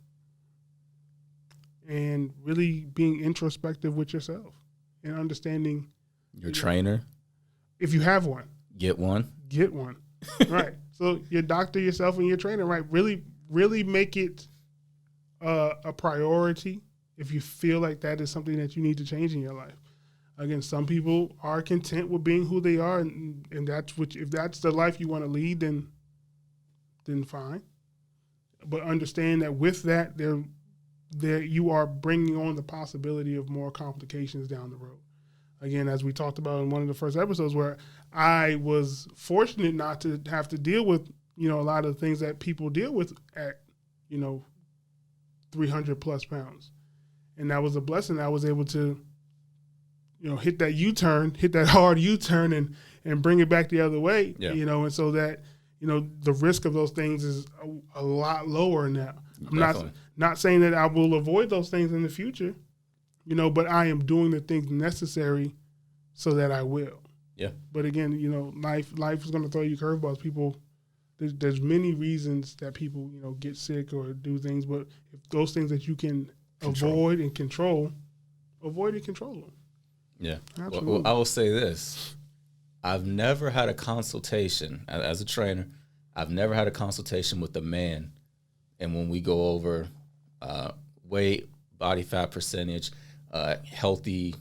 and really being introspective with yourself and understanding your trainer. If you have one, get one. Right. So your doctor, yourself, and your trainer, right? Really make it a priority if you feel like that is something that you need to change in your life. Again, some people are content with being who they are, and that's if that's the life you want to lead, then fine. But understand that with that, there you are bringing on the possibility of more complications down the road. Again, as we talked about in one of the first episodes, where I was fortunate not to have to deal with, a lot of the things that people deal with at, 300 plus pounds. And that was a blessing. I was able to, hit that hard U-turn and bring it back the other way, and so that, the risk of those things is a lot lower now. I'm not saying that I will avoid those things in the future, but I am doing the things necessary so that I will. Yeah. But again, life is going to throw you curveballs. People, there's many reasons that people, get sick or do things, but if those things that you can avoid and control, avoid and control them. Yeah. Well, I will say this. I've never had a consultation as a trainer. I've never had a consultation with a man. And when we go over weight, body fat percentage, healthy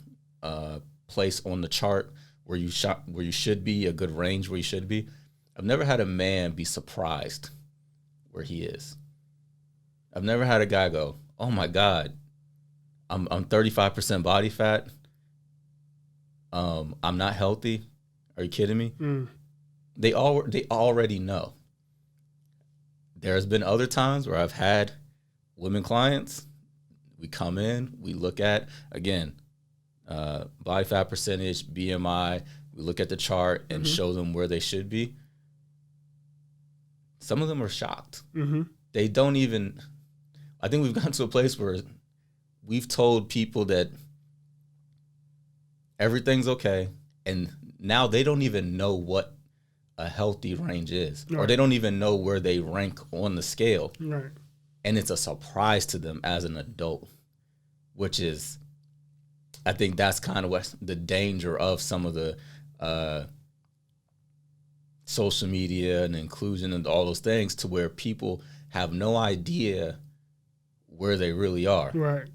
place on the chart where you should be, a good range where you should be, I've never had a man be surprised where he is. I've never had a guy go, "Oh my God, I'm 35% body fat. I'm not healthy. Are you kidding me?" They already know. There's been other times where I've had women clients. We come in, we look at, again, body fat percentage, BMI. We look at the chart and show them where they should be. Some of them are shocked. They don't even, I think we've gotten to a place where we've told people that everything's okay, and now they don't even know what a healthy range is, or they don't even know where they rank on the scale. Right. And it's a surprise to them as an adult, which is, I think that's kind of what the danger of some of the social media and inclusion and all those things, to where people have no idea where they really are. Right.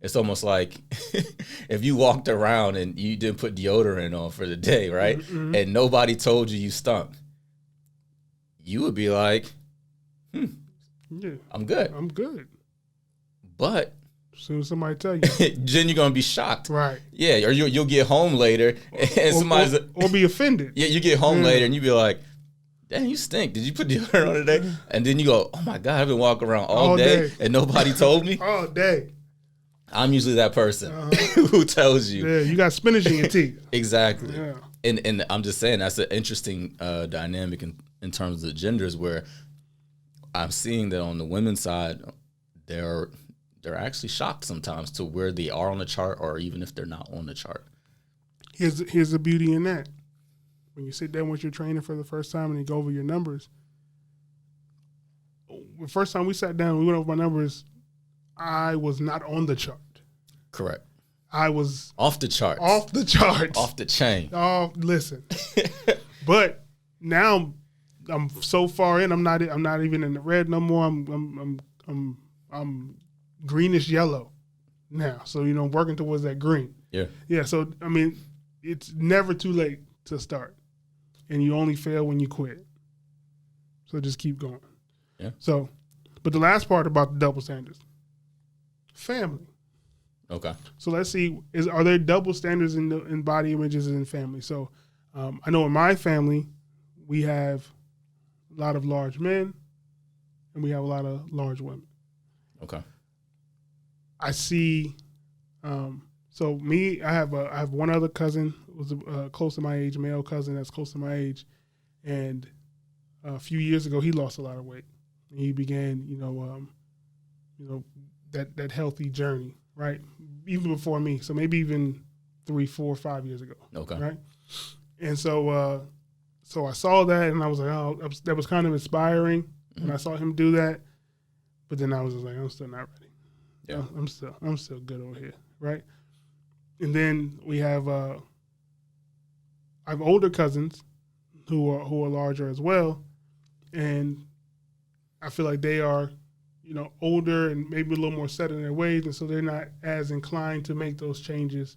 It's almost like if you walked around and you didn't put deodorant on for the day, right? And nobody told you stunk, you would be like, yeah, I'm good. But as soon as somebody tell you, then you're gonna be shocked, right? Yeah, or you'll get home later and or be offended. Yeah, you get home later and you be like, "Damn, you stink. Did you put deodorant on today?" And then you go, "Oh my God, I've been walking around all day and nobody told me." All day. I'm usually that person who tells you. Yeah, you got spinach in your teeth. Exactly. Yeah. And I'm just saying that's an interesting dynamic in terms of the genders, where I'm seeing that on the women's side, they're actually shocked sometimes to where they are on the chart, or even if they're not on the chart. Here's the beauty in that. When you sit down with your trainer for the first time and you go over your numbers, the first time we sat down, we went over my numbers, I was not on the chart. Correct. I was off the charts. Off the charts. Off the chain. Oh, listen. But now I'm so far in, I'm not even in the red no more. I'm greenish yellow now. So, working towards that green. Yeah. Yeah. So, I mean, it's never too late to start, and you only fail when you quit. So just keep going. Yeah. So, but the last part about the double standards, family. Okay. So let's see, are there double standards in body images and in family? So I know in my family, we have a lot of large men and we have a lot of large women. Okay. I see, so me, I have one other cousin who's close to my age, male cousin that's close to my age. And a few years ago, he lost a lot of weight. And he began, that healthy journey, right? Even before me. So maybe even 3, 4, 5 years ago. Okay. Right. And so so I saw that and I was like, oh, that was kind of inspiring. Mm-hmm. And I saw him do that, but then I was just like, I'm still not ready. Yeah. I'm still good over here, right? And then we have I have older cousins who are larger as well, and I feel like they are, older and maybe a little more set in their ways, and so they're not as inclined to make those changes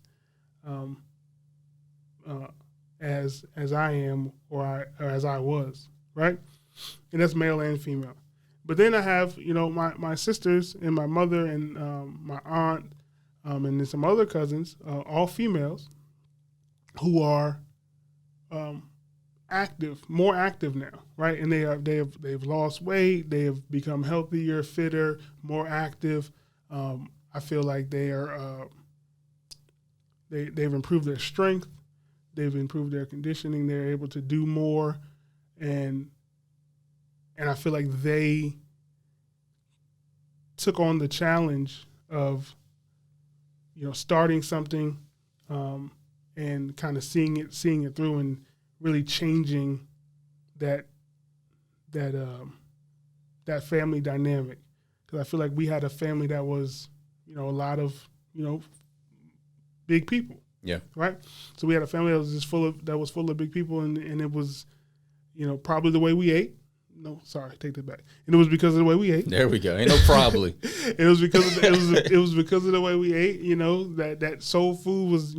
as I am or as I was, right? And that's male and female. But then I have, my sisters and my mother and my aunt and then some other cousins, all females, who are more active now, right? And they've lost weight, they have become healthier, fitter, more active. I feel like they've improved their strength, they've improved their conditioning, they're able to do more, and I feel like they took on the challenge of, starting something and kind of seeing it through and really changing that family dynamic. Because I feel like we had a family that was, a lot of, big people. Yeah. Right. So we had a family that was just full of big people, and it was, probably the way we ate. No, sorry, take that back. And it was because of the way we ate. There we go. Ain't no probably. It was because of it was because of the way we ate. That soul food was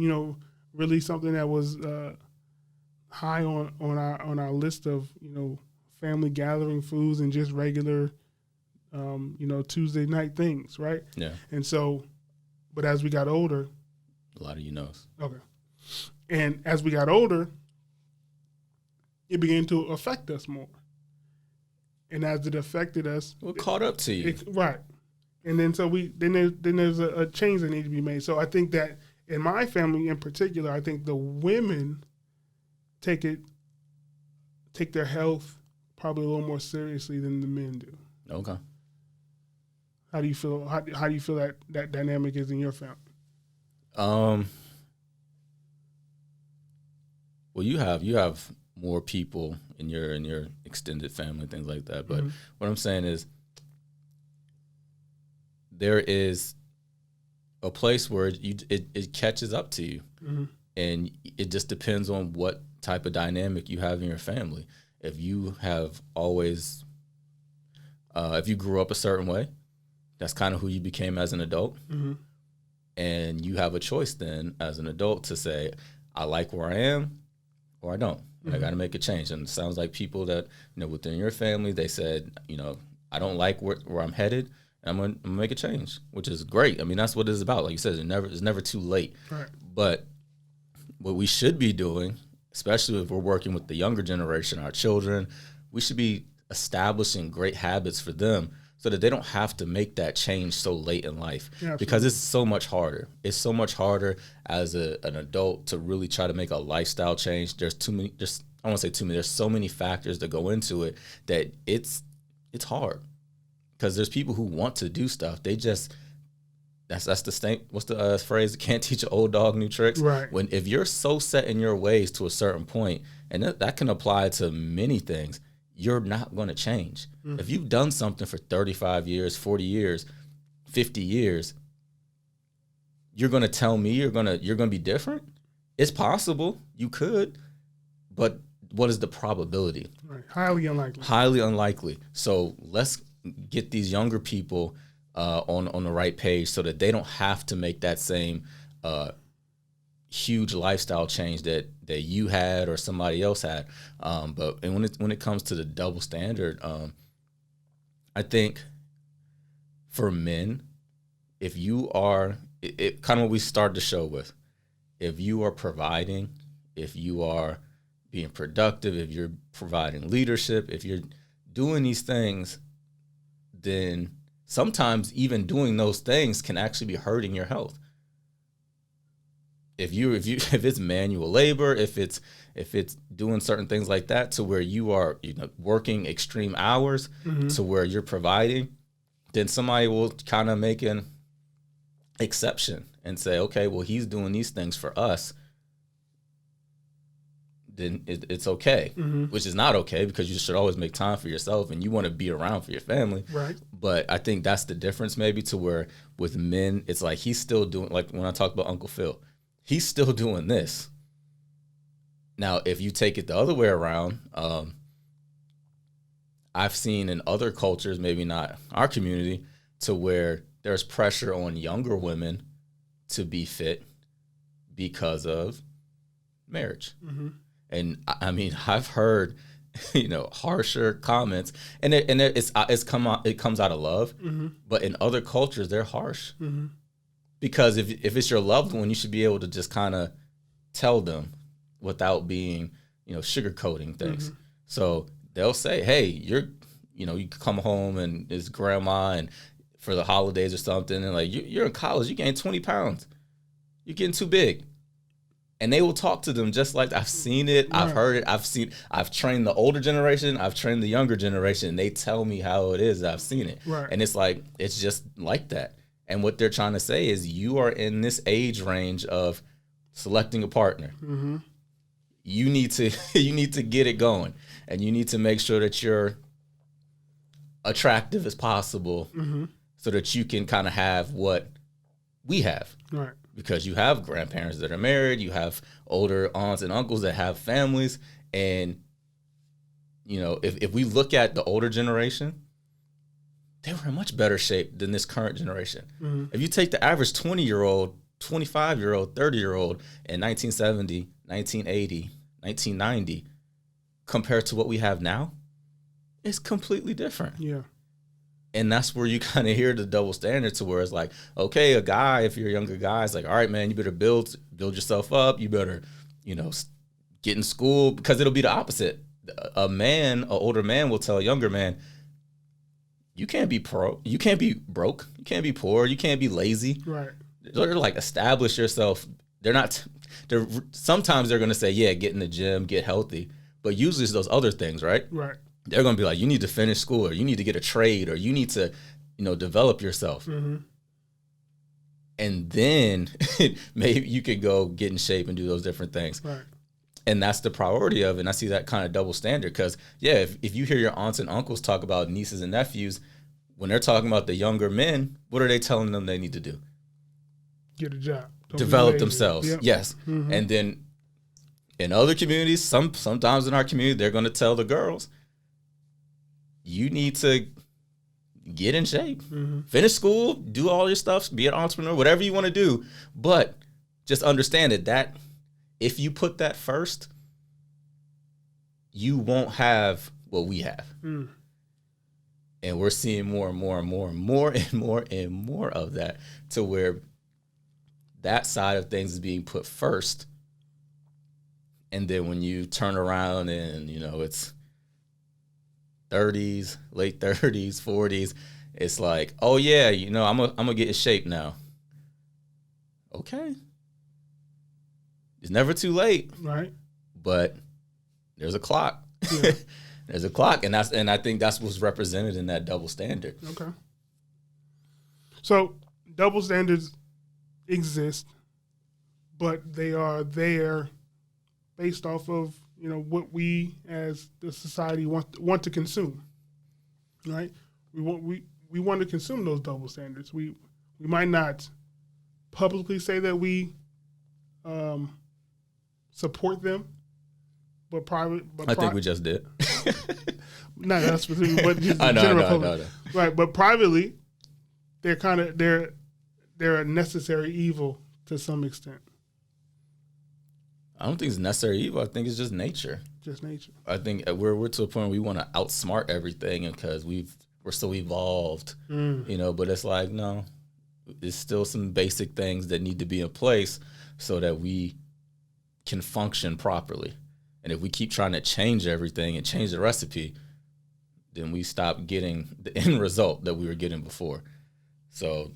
really something that was high on our list of family gathering foods and just regular Tuesday night things, right? Yeah. And so, but as we got older, a lot of knows. Okay. And as we got older, it began to affect us more. And as it affected us, we're caught up to you, right? And then there's a change that needs to be made. So I think that in my family in particular, I think the women take their health probably a little more seriously than the men do. Okay. How do you feel? How do you feel that dynamic is in your family? Well, you have more people in your extended family, things like that. But what I'm saying is, there is a place where it catches up to you, and it just depends on what type of dynamic you have in your family. If you have always, if you grew up a certain way, that's kind of who you became as an adult, and you have a choice then as an adult to say, I like where I am, or I don't. I got to make a change. And it sounds like people that, within your family, they said, I don't like where I'm headed, and I'm going to make a change, which is great. I mean, that's what it's about. Like you said, it's never too late. Right. But what we should be doing, especially if we're working with the younger generation, our children, we should be establishing great habits for them so that they don't have to make that change so late in life. Yeah, because it's so much harder. It's so much harder as an adult to really try to make a lifestyle change. There's too many, I don't want to say too many, there's so many factors that go into it that it's hard. Because there's people who want to do stuff. They just, that's the same, what's the phrase? Can't teach an old dog new tricks. Right. If you're so set in your ways to a certain point, and that can apply to many things, you're not going to change. If you've done something for 35 years, 40 years, 50 years, you're going to tell me you're going to be different? It's possible. You could. But what is the probability? Right. Highly unlikely. Highly unlikely. So let's get these younger people on the right page so that they don't have to make that same huge lifestyle change that you had or somebody else had. But when it comes to the double standard, I think for men, if you are, it kind of what we started the show with, if you are providing, if you are being productive, if you're providing leadership, if you're doing these things, then sometimes even doing those things can actually be hurting your health. If it's manual labor, if it's doing certain things like that to where you are working extreme hours to where you're providing, then somebody will kind of make an exception and say, okay, well, he's doing these things for us. then it's okay, which is not okay because you should always make time for yourself and you want to be around for your family. Right. But I think that's the difference maybe to where with men, it's like he's still doing, like when I talk about Uncle Phil, he's still doing this. Now, if you take it the other way around, I've seen in other cultures, maybe not our community, to where there's pressure on younger women to be fit because of marriage. And I mean, I've heard, harsher comments, and it comes out of love. But in other cultures, they're harsh because if it's your loved one, you should be able to just kind of tell them without being, sugarcoating things. So they'll say, hey, you come home and it's grandma and for the holidays or something, and like you're in college, you gained 20 pounds, you're getting too big. And they will talk to them just like I've seen it, I've heard it, I've trained the older generation, I've trained the younger generation, and they tell me how it is. I've seen it. Right. And it's like, it's just like that. And what they're trying to say is you are in this age range of selecting a partner. You need to get it going, and you need to make sure that you're attractive as possible so that you can kind of have what we have. Right. Because you have grandparents that are married, you have older aunts and uncles that have families. And, if we look at the older generation, they were in much better shape than this current generation. If you take the average 20-year-old, 25-year-old, 30-year-old in 1970, 1980, 1990, compared to what we have now, it's completely different. Yeah. And that's where you kind of hear the double standard to where it's like, okay, a guy, if you're a younger guy, it's like, all right, man, you better build yourself up. You better, get in school, because it'll be the opposite. An older man will tell a younger man, you can't be you can't be broke, you can't be poor, you can't be lazy. Right. They're like, establish yourself. Sometimes they're going to say, yeah, get in the gym, get healthy. But usually it's those other things, right? Right. They're going to be like, you need to finish school, or you need to get a trade, or you need to, develop yourself. And then maybe you could go get in shape and do those different things. Right. And that's the priority of it. And I see that kind of double standard because, yeah, if you hear your aunts and uncles talk about nieces and nephews, when they're talking about the younger men, what are they telling them they need to do? Get a job. Develop themselves. Yep. Yes. And then in other communities, sometimes in our community, they're going to tell the girls, you need to get in shape, finish school, do all your stuff, be an entrepreneur, whatever you want to do. But just understand that if you put that first, you won't have what we have. And we're seeing more and more and more and more and more and more of that, to where that side of things is being put first. And then when you turn around and, it's 30s, late 30s, 40s, it's like, oh yeah, I'm gonna get in shape now. Okay. It's never too late. Right. But there's a clock. Yeah. There's a clock, and I think that's what's represented in that double standard. Okay. So double standards exist, but they are there based off of what we as the society want to consume, right? We want to consume those double standards. We might not publicly say that we support them, but I think we just did. Not that specific, but just the general public. Right, but privately, they're a necessary evil to some extent. I don't think it's necessary evil. I think it's just nature. Just nature. I think we're to a point where we want to outsmart everything, because we're so evolved, But it's like, no, there's still some basic things that need to be in place so that we can function properly. And if we keep trying to change everything and change the recipe, then we stop getting the end result that we were getting before. So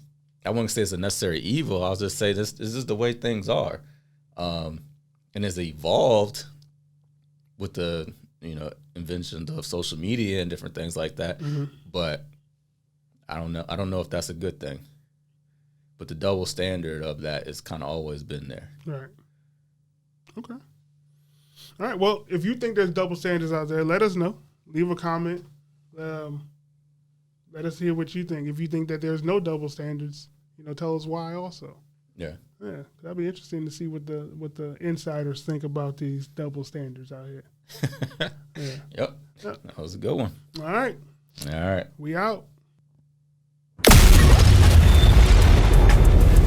I wouldn't say it's a necessary evil. I'll just say this is the way things are. And it's evolved with the, invention of social media and different things like that. But I don't know. I don't know if that's a good thing. But the double standard of that has kind of always been there. Right. Okay. All right. Well, if you think there's double standards out there, let us know. Leave a comment. Let us hear what you think. If you think that there's no double standards, tell us why also. Yeah. Yeah, that'd be interesting to see what the insiders think about these double standards out here. Yeah. Yep. That was a good one. All right. We out.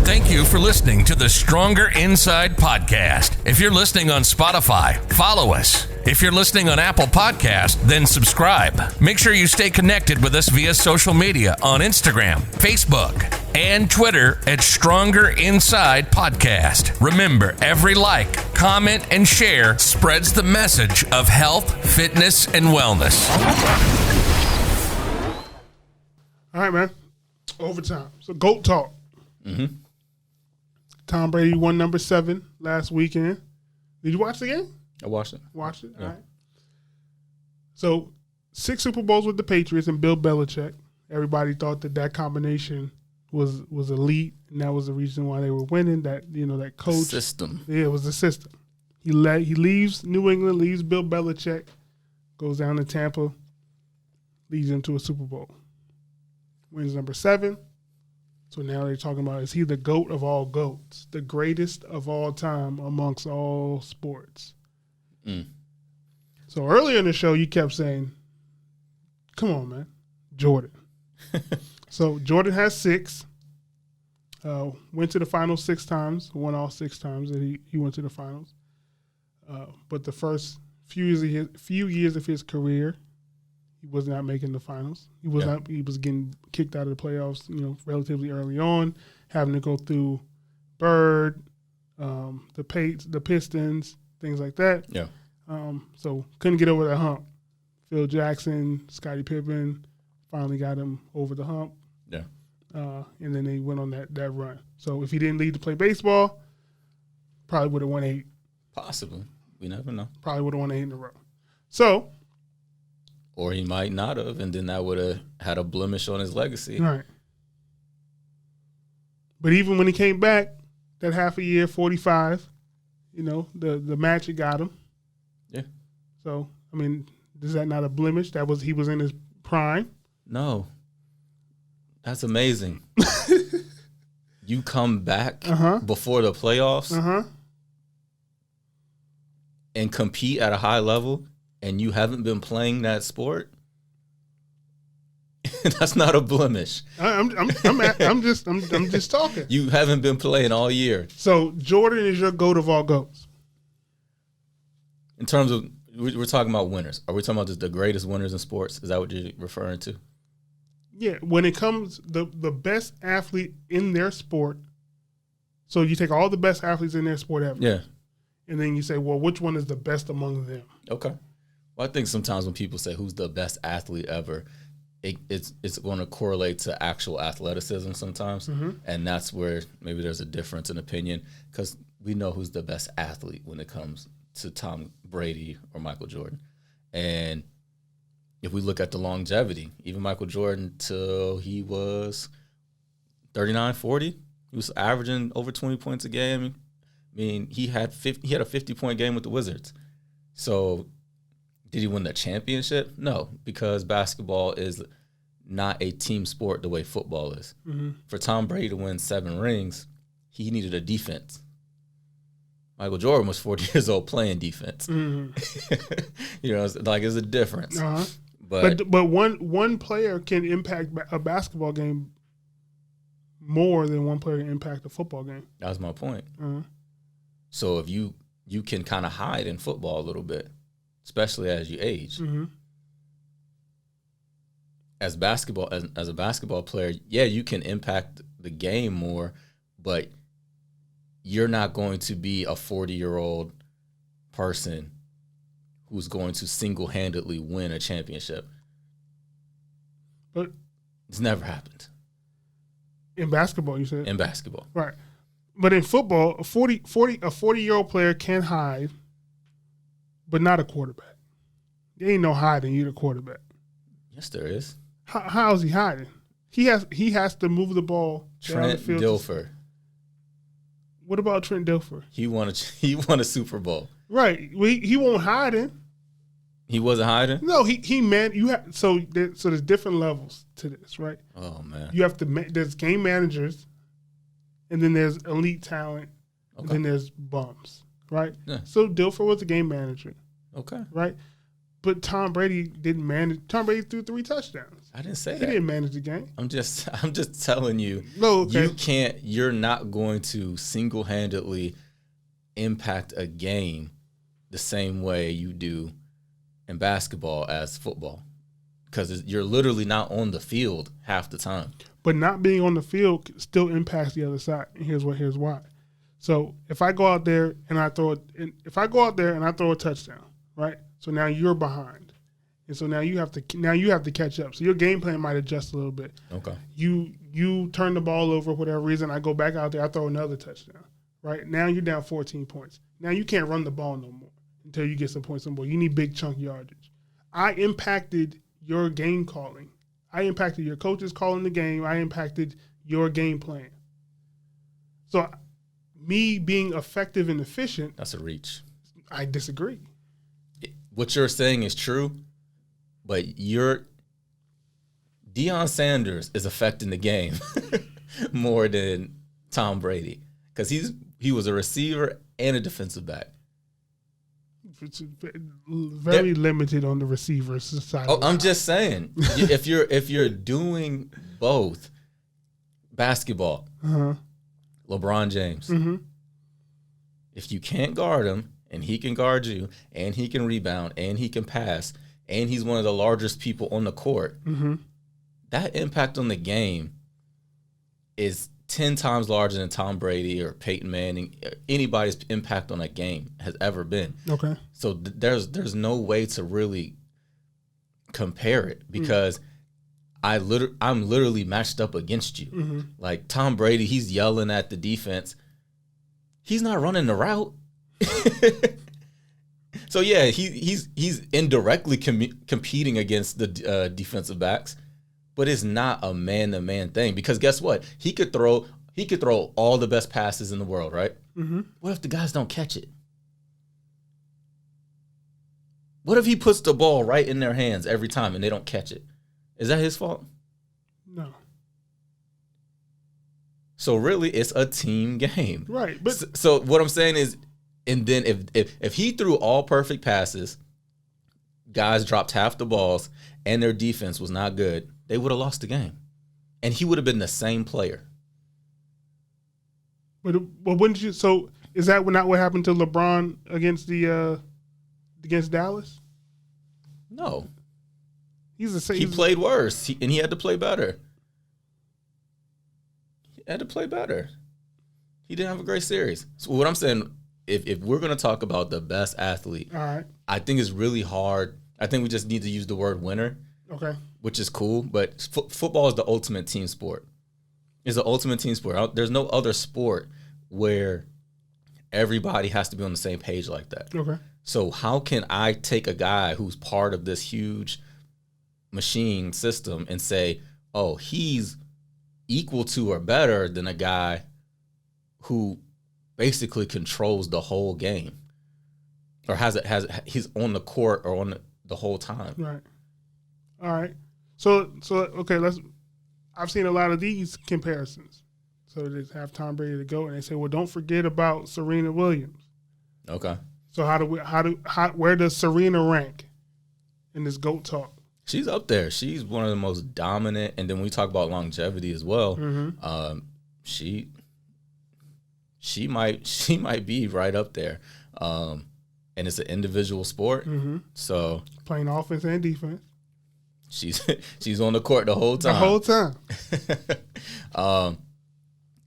Thank you for listening to the Stronger Inside podcast. If you're listening on Spotify, follow us. If you're listening on Apple Podcast, then subscribe. Make sure you stay connected with us via social media on Instagram, Facebook, and Twitter at Stronger Inside Podcast. Remember, every like, comment, and share spreads the message of health, fitness, and wellness. All right, man. Overtime. So, GOAT talk. Mm-hmm. Tom Brady won number 7 last weekend. Did you watch the game? I watched it. Watched it? Yeah. All right. So, 6 Super Bowls with the Patriots and Bill Belichick. Everybody thought that combination was elite, and that was the reason why they were winning. That that coach System. Yeah, it was the system. He leaves New England, leaves Bill Belichick, goes down to Tampa, leads them to a Super Bowl. Wins number 7. So now they're talking about, is he the GOAT of all GOATs, the greatest of all time amongst all sports? Mm. So earlier in the show, you kept saying, come on, man, Jordan. So Jordan has 6, went to the finals 6 times, won all 6 times that he went to the finals. But the first few years of his career, he was not making the finals. He was getting kicked out of the playoffs, relatively early on, having to go through Bird, the Pistons, things like that. Yeah. So couldn't get over that hump. Phil Jackson, Scottie Pippen finally got him over the hump. Yeah. And then they went on that run. So if he didn't leave to play baseball, probably would have won 8. Possibly. We never know. Probably would have won 8 in a row. So. Or he might not have, and then that would have had a blemish on his legacy. Right. But even when he came back, that half a year, 45, the match, it got him. Yeah. So, I mean, is that not a blemish? He was in his prime? No. That's amazing. You come back before the playoffs and compete at a high level, and you haven't been playing that sport. That's not a blemish. I'm just talking. You haven't been playing all year. So Jordan is your GOAT of all GOATs. In terms of, we're talking about winners. Are we talking about just the greatest winners in sports? Is that what you're referring to? Yeah, when it comes the best athlete in their sport. So you take all the best athletes in their sport ever. Yeah. And then you say, well, which one is the best among them? Okay. Well, I think sometimes when people say who's the best athlete ever, it's going to correlate to actual athleticism sometimes. Mm-hmm. And that's where maybe there's a difference in opinion, because we know who's the best athlete when it comes to Tom Brady or Michael Jordan. And if we look at the longevity, even Michael Jordan till he was 39, 40, he was averaging over 20 points a game. I mean, he had a 50-point game with the Wizards. So did he win the championship? No, because basketball is not a team sport the way football is. Mm-hmm. For Tom Brady to win 7 rings, he needed a defense. Michael Jordan was 40 years old playing defense. Mm-hmm. It's a difference. Uh-huh. But one player can impact a basketball game more than one player can impact a football game. That was my point. Uh-huh. So if you can kind of hide in football a little bit, especially as you age. Mm-hmm. As a basketball player, yeah, you can impact the game more, but you're not going to be a 40-year-old person who's going to single-handedly win a championship. But it's never happened. In basketball, you said? In basketball. Right. But in football, a 40-year-old player can hide, but not a quarterback. There ain't no hiding. You're the quarterback. Yes, there is. How is he hiding? He has to move the ball down the field. Dilfer. What about Trent Dilfer? He won a Super Bowl. Right. Well, he won't hide it. He wasn't hiding? No, there's different levels to this, right? Oh, man. You have to there's game managers, and then there's elite talent, and then there's bums, right? Yeah. So Dilfer was a game manager. Okay. Right? But Tom Brady didn't manage. Tom Brady threw 3 touchdowns. I didn't say that. He didn't manage the game. I'm just telling you. No, okay. You're not going to single-handedly impact a game the same way you do in basketball as football, because you're literally not on the field half the time. But not being on the field still impacts the other side. And here's why. So if I go out there and I throw a touchdown, right? So now you're behind, and so now you have to catch up. So your game plan might adjust a little bit. Okay. You turn the ball over for whatever reason. I go back out there. I throw another touchdown. Right now you're down 14 points. Now you can't run the ball no more until you get some points on the board. You need big chunk yardage. I impacted your game calling. I impacted your coaches calling the game. I impacted your game plan. So me being effective and efficient. That's a reach. I disagree. What you're saying is true, but Deion Sanders is affecting the game more than Tom Brady, because he was a receiver and a defensive back. It's very limited on the receivers side. Oh, I'm just saying, if you're doing both, basketball, LeBron James, if you can't guard him and he can guard you and he can rebound and he can pass and he's one of the largest people on the court, that impact on the game is 10 times larger than Tom Brady or Peyton Manning, anybody's impact on a game has ever been. Okay. So there's no way to really compare it, because I'm literally matched up against you. Like Tom Brady, he's yelling at the defense. He's not running the route. So yeah, he's indirectly competing against the defensive backs, but it's not a man-to-man thing, because guess what? He could throw all the best passes in the world, right? What if the guys don't catch it? What if he puts the ball right in their hands every time and they don't catch it? Is that his fault? No. So really, it's a team game, right? But so what I'm saying is, and then if he threw all perfect passes, guys dropped half the balls, and their defense was not good, they would have lost the game, and he would have been the same player. But wouldn't you? So is that not what happened to LeBron against Dallas? No, he played worse, and he had to play better. He didn't have a great series. So what I'm saying, if we're going to talk about the best athlete, all right, I think it's really hard. I think we just need to use the word winner. Okay. Which is cool, but football is the ultimate team sport. It's the ultimate team sport. There's no other sport where everybody has to be on the same page like that. Okay. So how can I take a guy who's part of this huge machine system and say, oh, he's equal to or better than a guy who basically controls the whole game, or he's on the court or on the whole time? Right. All right. So okay, I've seen a lot of these comparisons. So they have Tom Brady to go, and they say, well, don't forget about Serena Williams. Okay. So where does Serena rank in this GOAT talk? She's up there. She's one of the most dominant, and then when we talk about longevity as well, she might be right up there. And it's an individual sport, so playing offense and defense. She's on the court the whole time.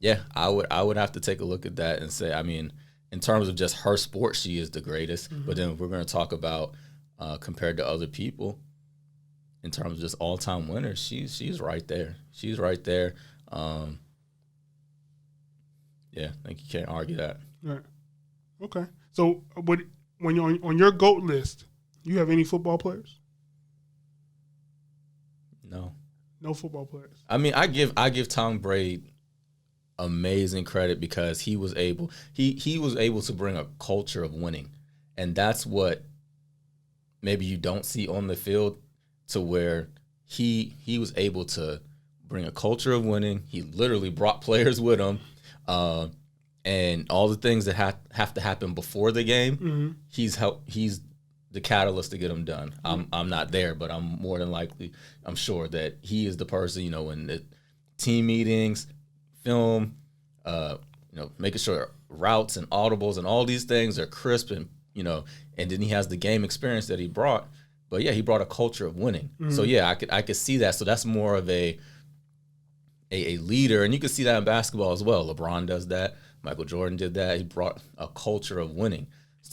Yeah, I would have to take a look at that and say, I mean, in terms of just her sport, she is the greatest. But then if we're going to talk about compared to other people, in terms of just all-time winners, she's right there. She's right there. Yeah, I think you can't argue that. Right. Okay. So, when you're on your GOAT list, you have any football players? No football players. I mean, I give Tom Brady amazing credit, because he was able to bring a culture of winning, And that's what maybe you don't see on the field, to where he was able to bring a culture of winning. He literally brought players with him. And all the things that have to happen before the game, he's the catalyst to get them done. I'm not there, but I'm more than likely, I'm sure that he is the person, in the team meetings, film, making sure routes and audibles and all these things are crisp, and and then he has the game experience that he brought. But yeah, he brought a culture of winning. So yeah, I could see that. So that's more of a leader, and you can see that in basketball as well. LeBron does that. Michael Jordan did that. He brought a culture of winning,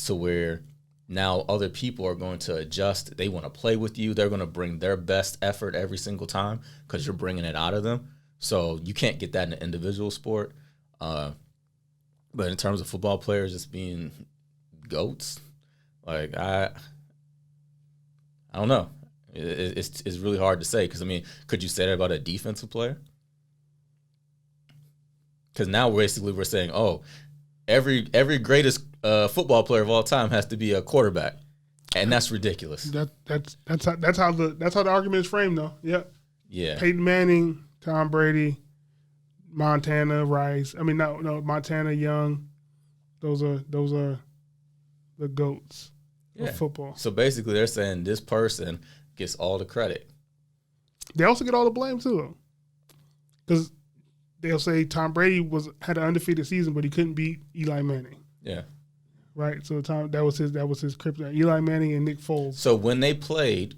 to where now other people are going to adjust. They want to play with you. They're going to bring their best effort every single time because you're bringing it out of them. So you can't get that in an individual sport. But in terms of football players just being GOATs, like I don't know. It's really hard to say, because, could you say that about a defensive player? Because now basically we're saying, every greatest football player of all time has to be a quarterback, and that's ridiculous. That's how the argument is framed, though. Yep. Yeah. Peyton Manning, Tom Brady, Montana, Rice. Montana, Young. Those are the GOATs of football. So basically, they're saying this person gets all the credit. They also get all the blame too, because they'll say Tom Brady had an undefeated season, but he couldn't beat Eli Manning. Yeah. Right. So that was his kryptonite. Eli Manning and Nick Foles. So when they played,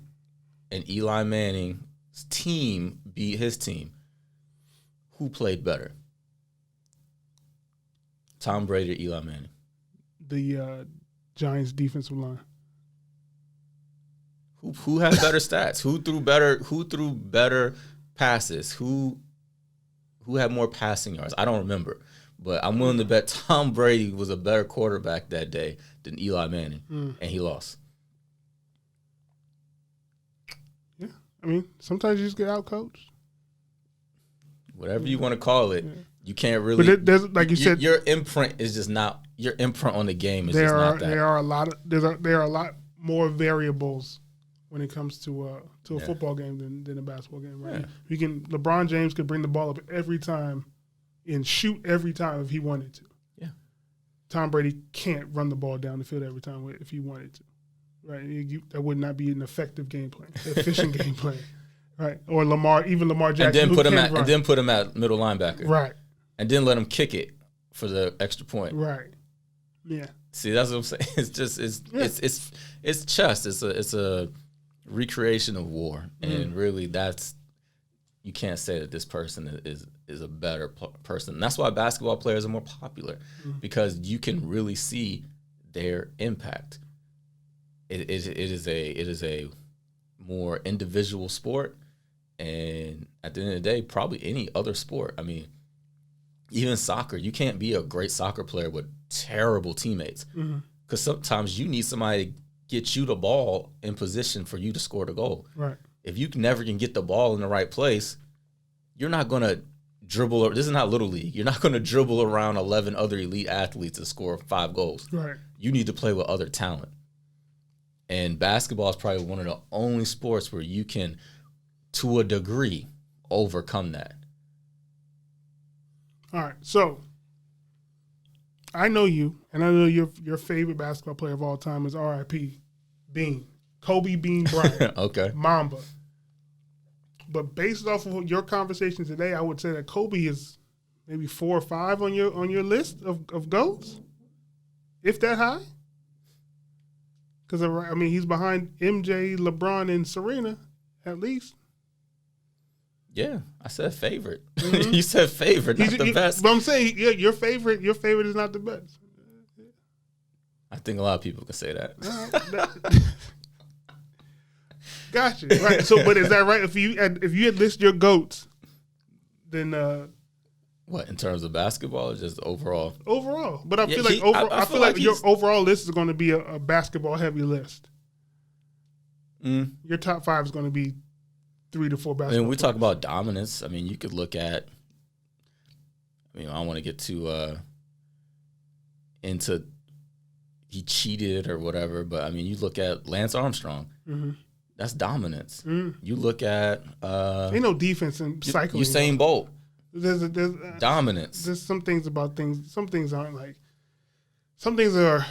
and Eli Manning's team beat his team, who played better? Tom Brady or Eli Manning? The Giants defensive line. Who had better stats? Who threw better passes? Who had more passing yards? I don't remember. But I'm willing to bet Tom Brady was a better quarterback that day than Eli Manning, and he lost. Yeah. Sometimes you just get out-coached. Whatever you want to call it, you can't really. But there's, like you said, your imprint is just not. Your imprint on the game is just not that. There are a lot more variables when it comes to a football game than a basketball game, right? Yeah. LeBron James could bring the ball up every time and shoot every time if he wanted to. Yeah. Tom Brady can't run the ball down the field every time if he wanted to, right? That would not be an effective game plan, efficient game plan, right? Or Lamar Jackson, and then put him at middle linebacker, right? And then let him kick it for the extra point, right? Yeah. See, that's what I'm saying. It's just it's chess. It's a recreation of war, and really you can't say that this person is a better person. And that's why basketball players are more popular, because you can really see their impact. It is a more individual sport, and at the end of the day, probably any other sport. Even soccer, you can't be a great soccer player with terrible teammates, because sometimes you need somebody to get you the ball in position for you to score the goal. Right. If you never can get the ball in the right place, you're not going to dribble. This is not Little League. You're not going to dribble around 11 other elite athletes to score 5 goals. Right. You need to play with other talent. And basketball is probably one of the only sports where you can, to a degree, overcome that. All right. So I know you, and I know your favorite basketball player of all time is R.I.P. Bean. Kobe Bean Bryant. Okay. Mamba. But based off of your conversation today, I would say that Kobe is maybe 4 or 5 on your list of GOATs, if that high. Because he's behind MJ, LeBron, and Serena, at least. Yeah, I said favorite. You said favorite, not the best. But I'm saying, your favorite is not the best. I think a lot of people can say that. Gotcha. Right. So, but is that right? If you had listed your GOATs, then what, in terms of basketball or just overall? Overall, but I feel like your overall list is going to be a basketball heavy list. Your top 5 is going to be 3 to 4 basketball. We talk about dominance. You could look at. I don't want to get too into he cheated or whatever. But I mean, you look at Lance Armstrong. Mm-hmm. That's dominance. Mm. You look at ain't no defense in cycling. Usain Bolt. There's dominance. There's some things about things. Some things aren't like. Some things are.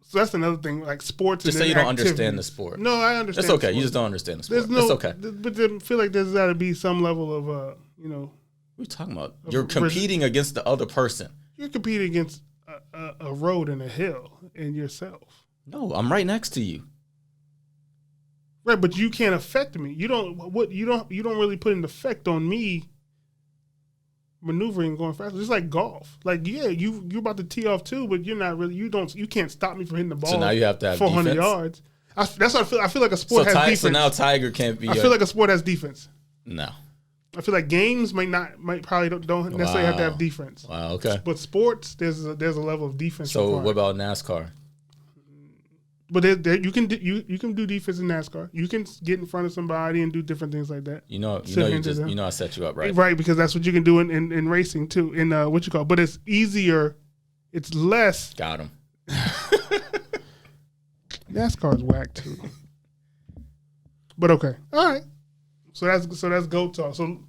So that's another thing. Like sports. Just say you don't understand the sport. No, I understand. It's okay. You just don't understand the sport. It's okay. But I feel like there's got to be some level of What are you talking about? You're competing against the other person. You're competing against a road and a hill and yourself. No, I'm right next to you. Right, but you can't affect me. You don't really put an effect on me maneuvering and going faster. It's like golf. Like, yeah, you're about to tee off too, but you're not really. You can't stop me from hitting the ball. So now you have to have 400 defense? yards. That's what I feel. I feel like a sport has defense. So now Tiger can't be. I feel like a sport has defense. No. I feel like games might probably don't necessarily have to have defense. Wow. Okay. But sports, there's a level of defense. So required. what about NASCAR? But you can do defense in NASCAR. You can get in front of somebody and do different things like that. I set you up, right? Right, because that's what you can do in racing too. In but it's easier. It's less. Got him. NASCAR's whack too. But okay, all right. So that's GOAT talk. So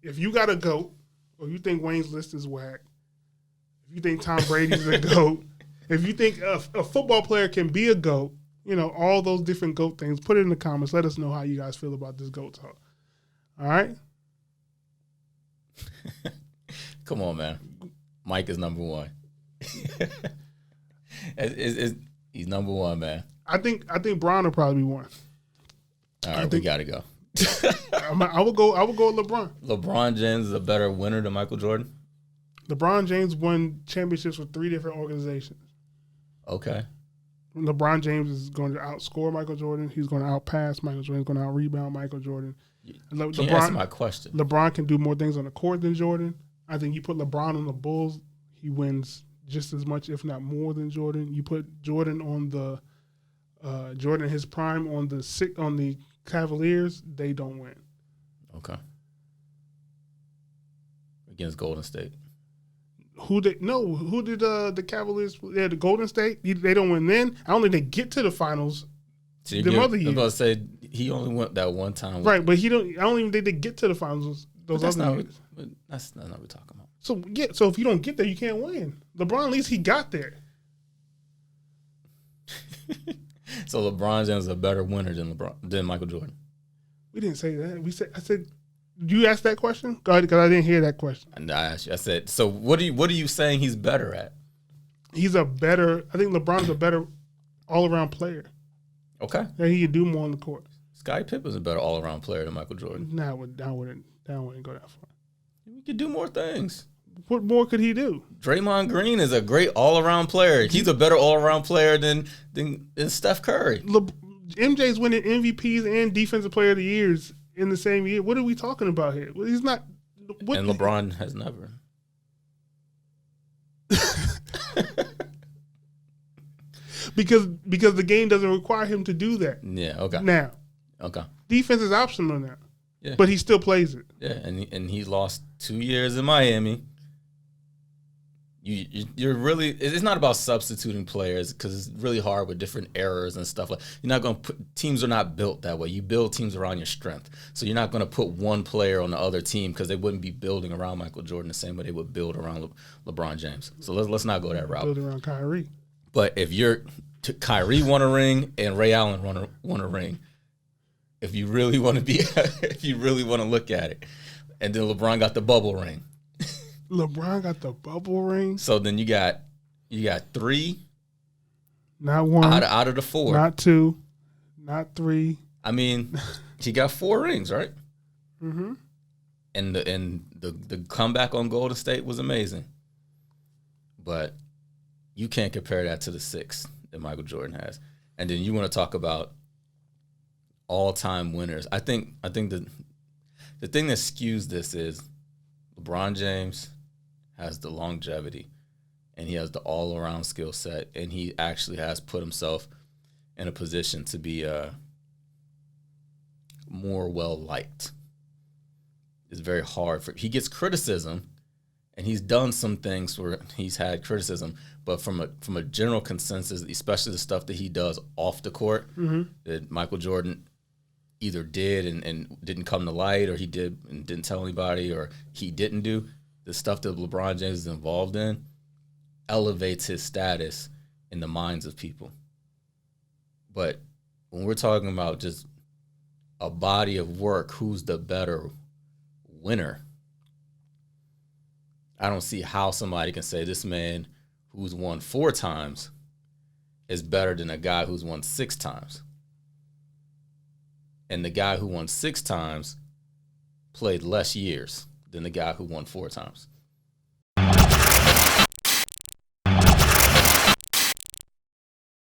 if you got a GOAT, or you think Wayne's list is whack, if you think Tom Brady's a GOAT. If you think a football player can be a GOAT, all those different GOAT things, put it in the comments. Let us know how you guys feel about this GOAT talk. All right? Come on, man. Mike is number one. He's number one, man. I think Bron will probably be one. All right, we got to go. I would go with LeBron. LeBron James is a better winner than Michael Jordan? LeBron James won championships with 3 different organizations. Okay. LeBron James is going to outscore Michael Jordan. He's going to outpass Michael Jordan. He's going to out-rebound Michael Jordan. Can you answer my question? LeBron can do more things on the court than Jordan. I think you put LeBron on the Bulls, he wins just as much, if not more, than Jordan. You put Jordan on the Jordan his prime on the Cavaliers, they don't win. Okay. Against Golden State. Who did the Cavaliers? Yeah, the Golden State. They don't win then. I don't think they get to the finals. So I was about to say he only went that one time. Right, but he don't. I don't even think they get to the finals. Those other years. That's not what we're talking about. So yeah, so if you don't get there, you can't win. LeBron, at least he got there. So LeBron James is a better winner than Michael Jordan. We didn't say that. I said. You asked that question? Because I didn't hear that question. And I asked you. I said, so what are you saying he's better at? I think LeBron's a better all-around player. Okay. And he can do more on the court. Scottie Pippen's a better all-around player than Michael Jordan. No, I wouldn't go that far. He could do more things. What more could he do? Draymond Green is a great all-around player. He's a better all-around player than Steph Curry. MJ's winning MVPs and Defensive Player of the Years in the same year. What are we talking about here? Well, he's not. And LeBron has never. because the game doesn't require him to do that. Yeah. Okay. Now. Okay. Defense is optional now. Yeah. But he still plays it. Yeah, and he lost 2 years in Miami. You're really. It's not about substituting players because it's really hard with different errors and stuff. Like you're not going to put teams are not built that way. You build teams around your strength. So you're not going to put one player on the other team because they wouldn't be building around Michael Jordan the same way they would build around LeBron James. So let's not go that route. Build around Kyrie. But if Kyrie won a ring and Ray Allen won a ring, if you really want to look at it, and then LeBron got the bubble ring. LeBron got the bubble ring. So then you got 3. Not 1. Out of the 4. Not 2. Not 3. I mean, he got 4 rings, right? Mm-hmm. And the comeback on Golden State was amazing. But you can't compare that to the 6 that Michael Jordan has. And then you want to talk about all-time winners. I think the thing that skews this is LeBron James has the longevity, and he has the all-around skill set, and he actually has put himself in a position to be more well-liked. It's very hard he gets criticism, And he's done some things where he's had criticism, but from a general consensus, especially the stuff that he does off the court, that Michael Jordan either did and didn't come to light, or he did and didn't tell anybody, or he didn't do, the stuff that LeBron James is involved in elevates his status in the minds of people. But when we're talking about just a body of work, who's the better winner, I don't see how somebody can say this man who's won 4 times is better than a guy who's won 6 times. And the guy who won 6 times played less years than the guy who won 4 times.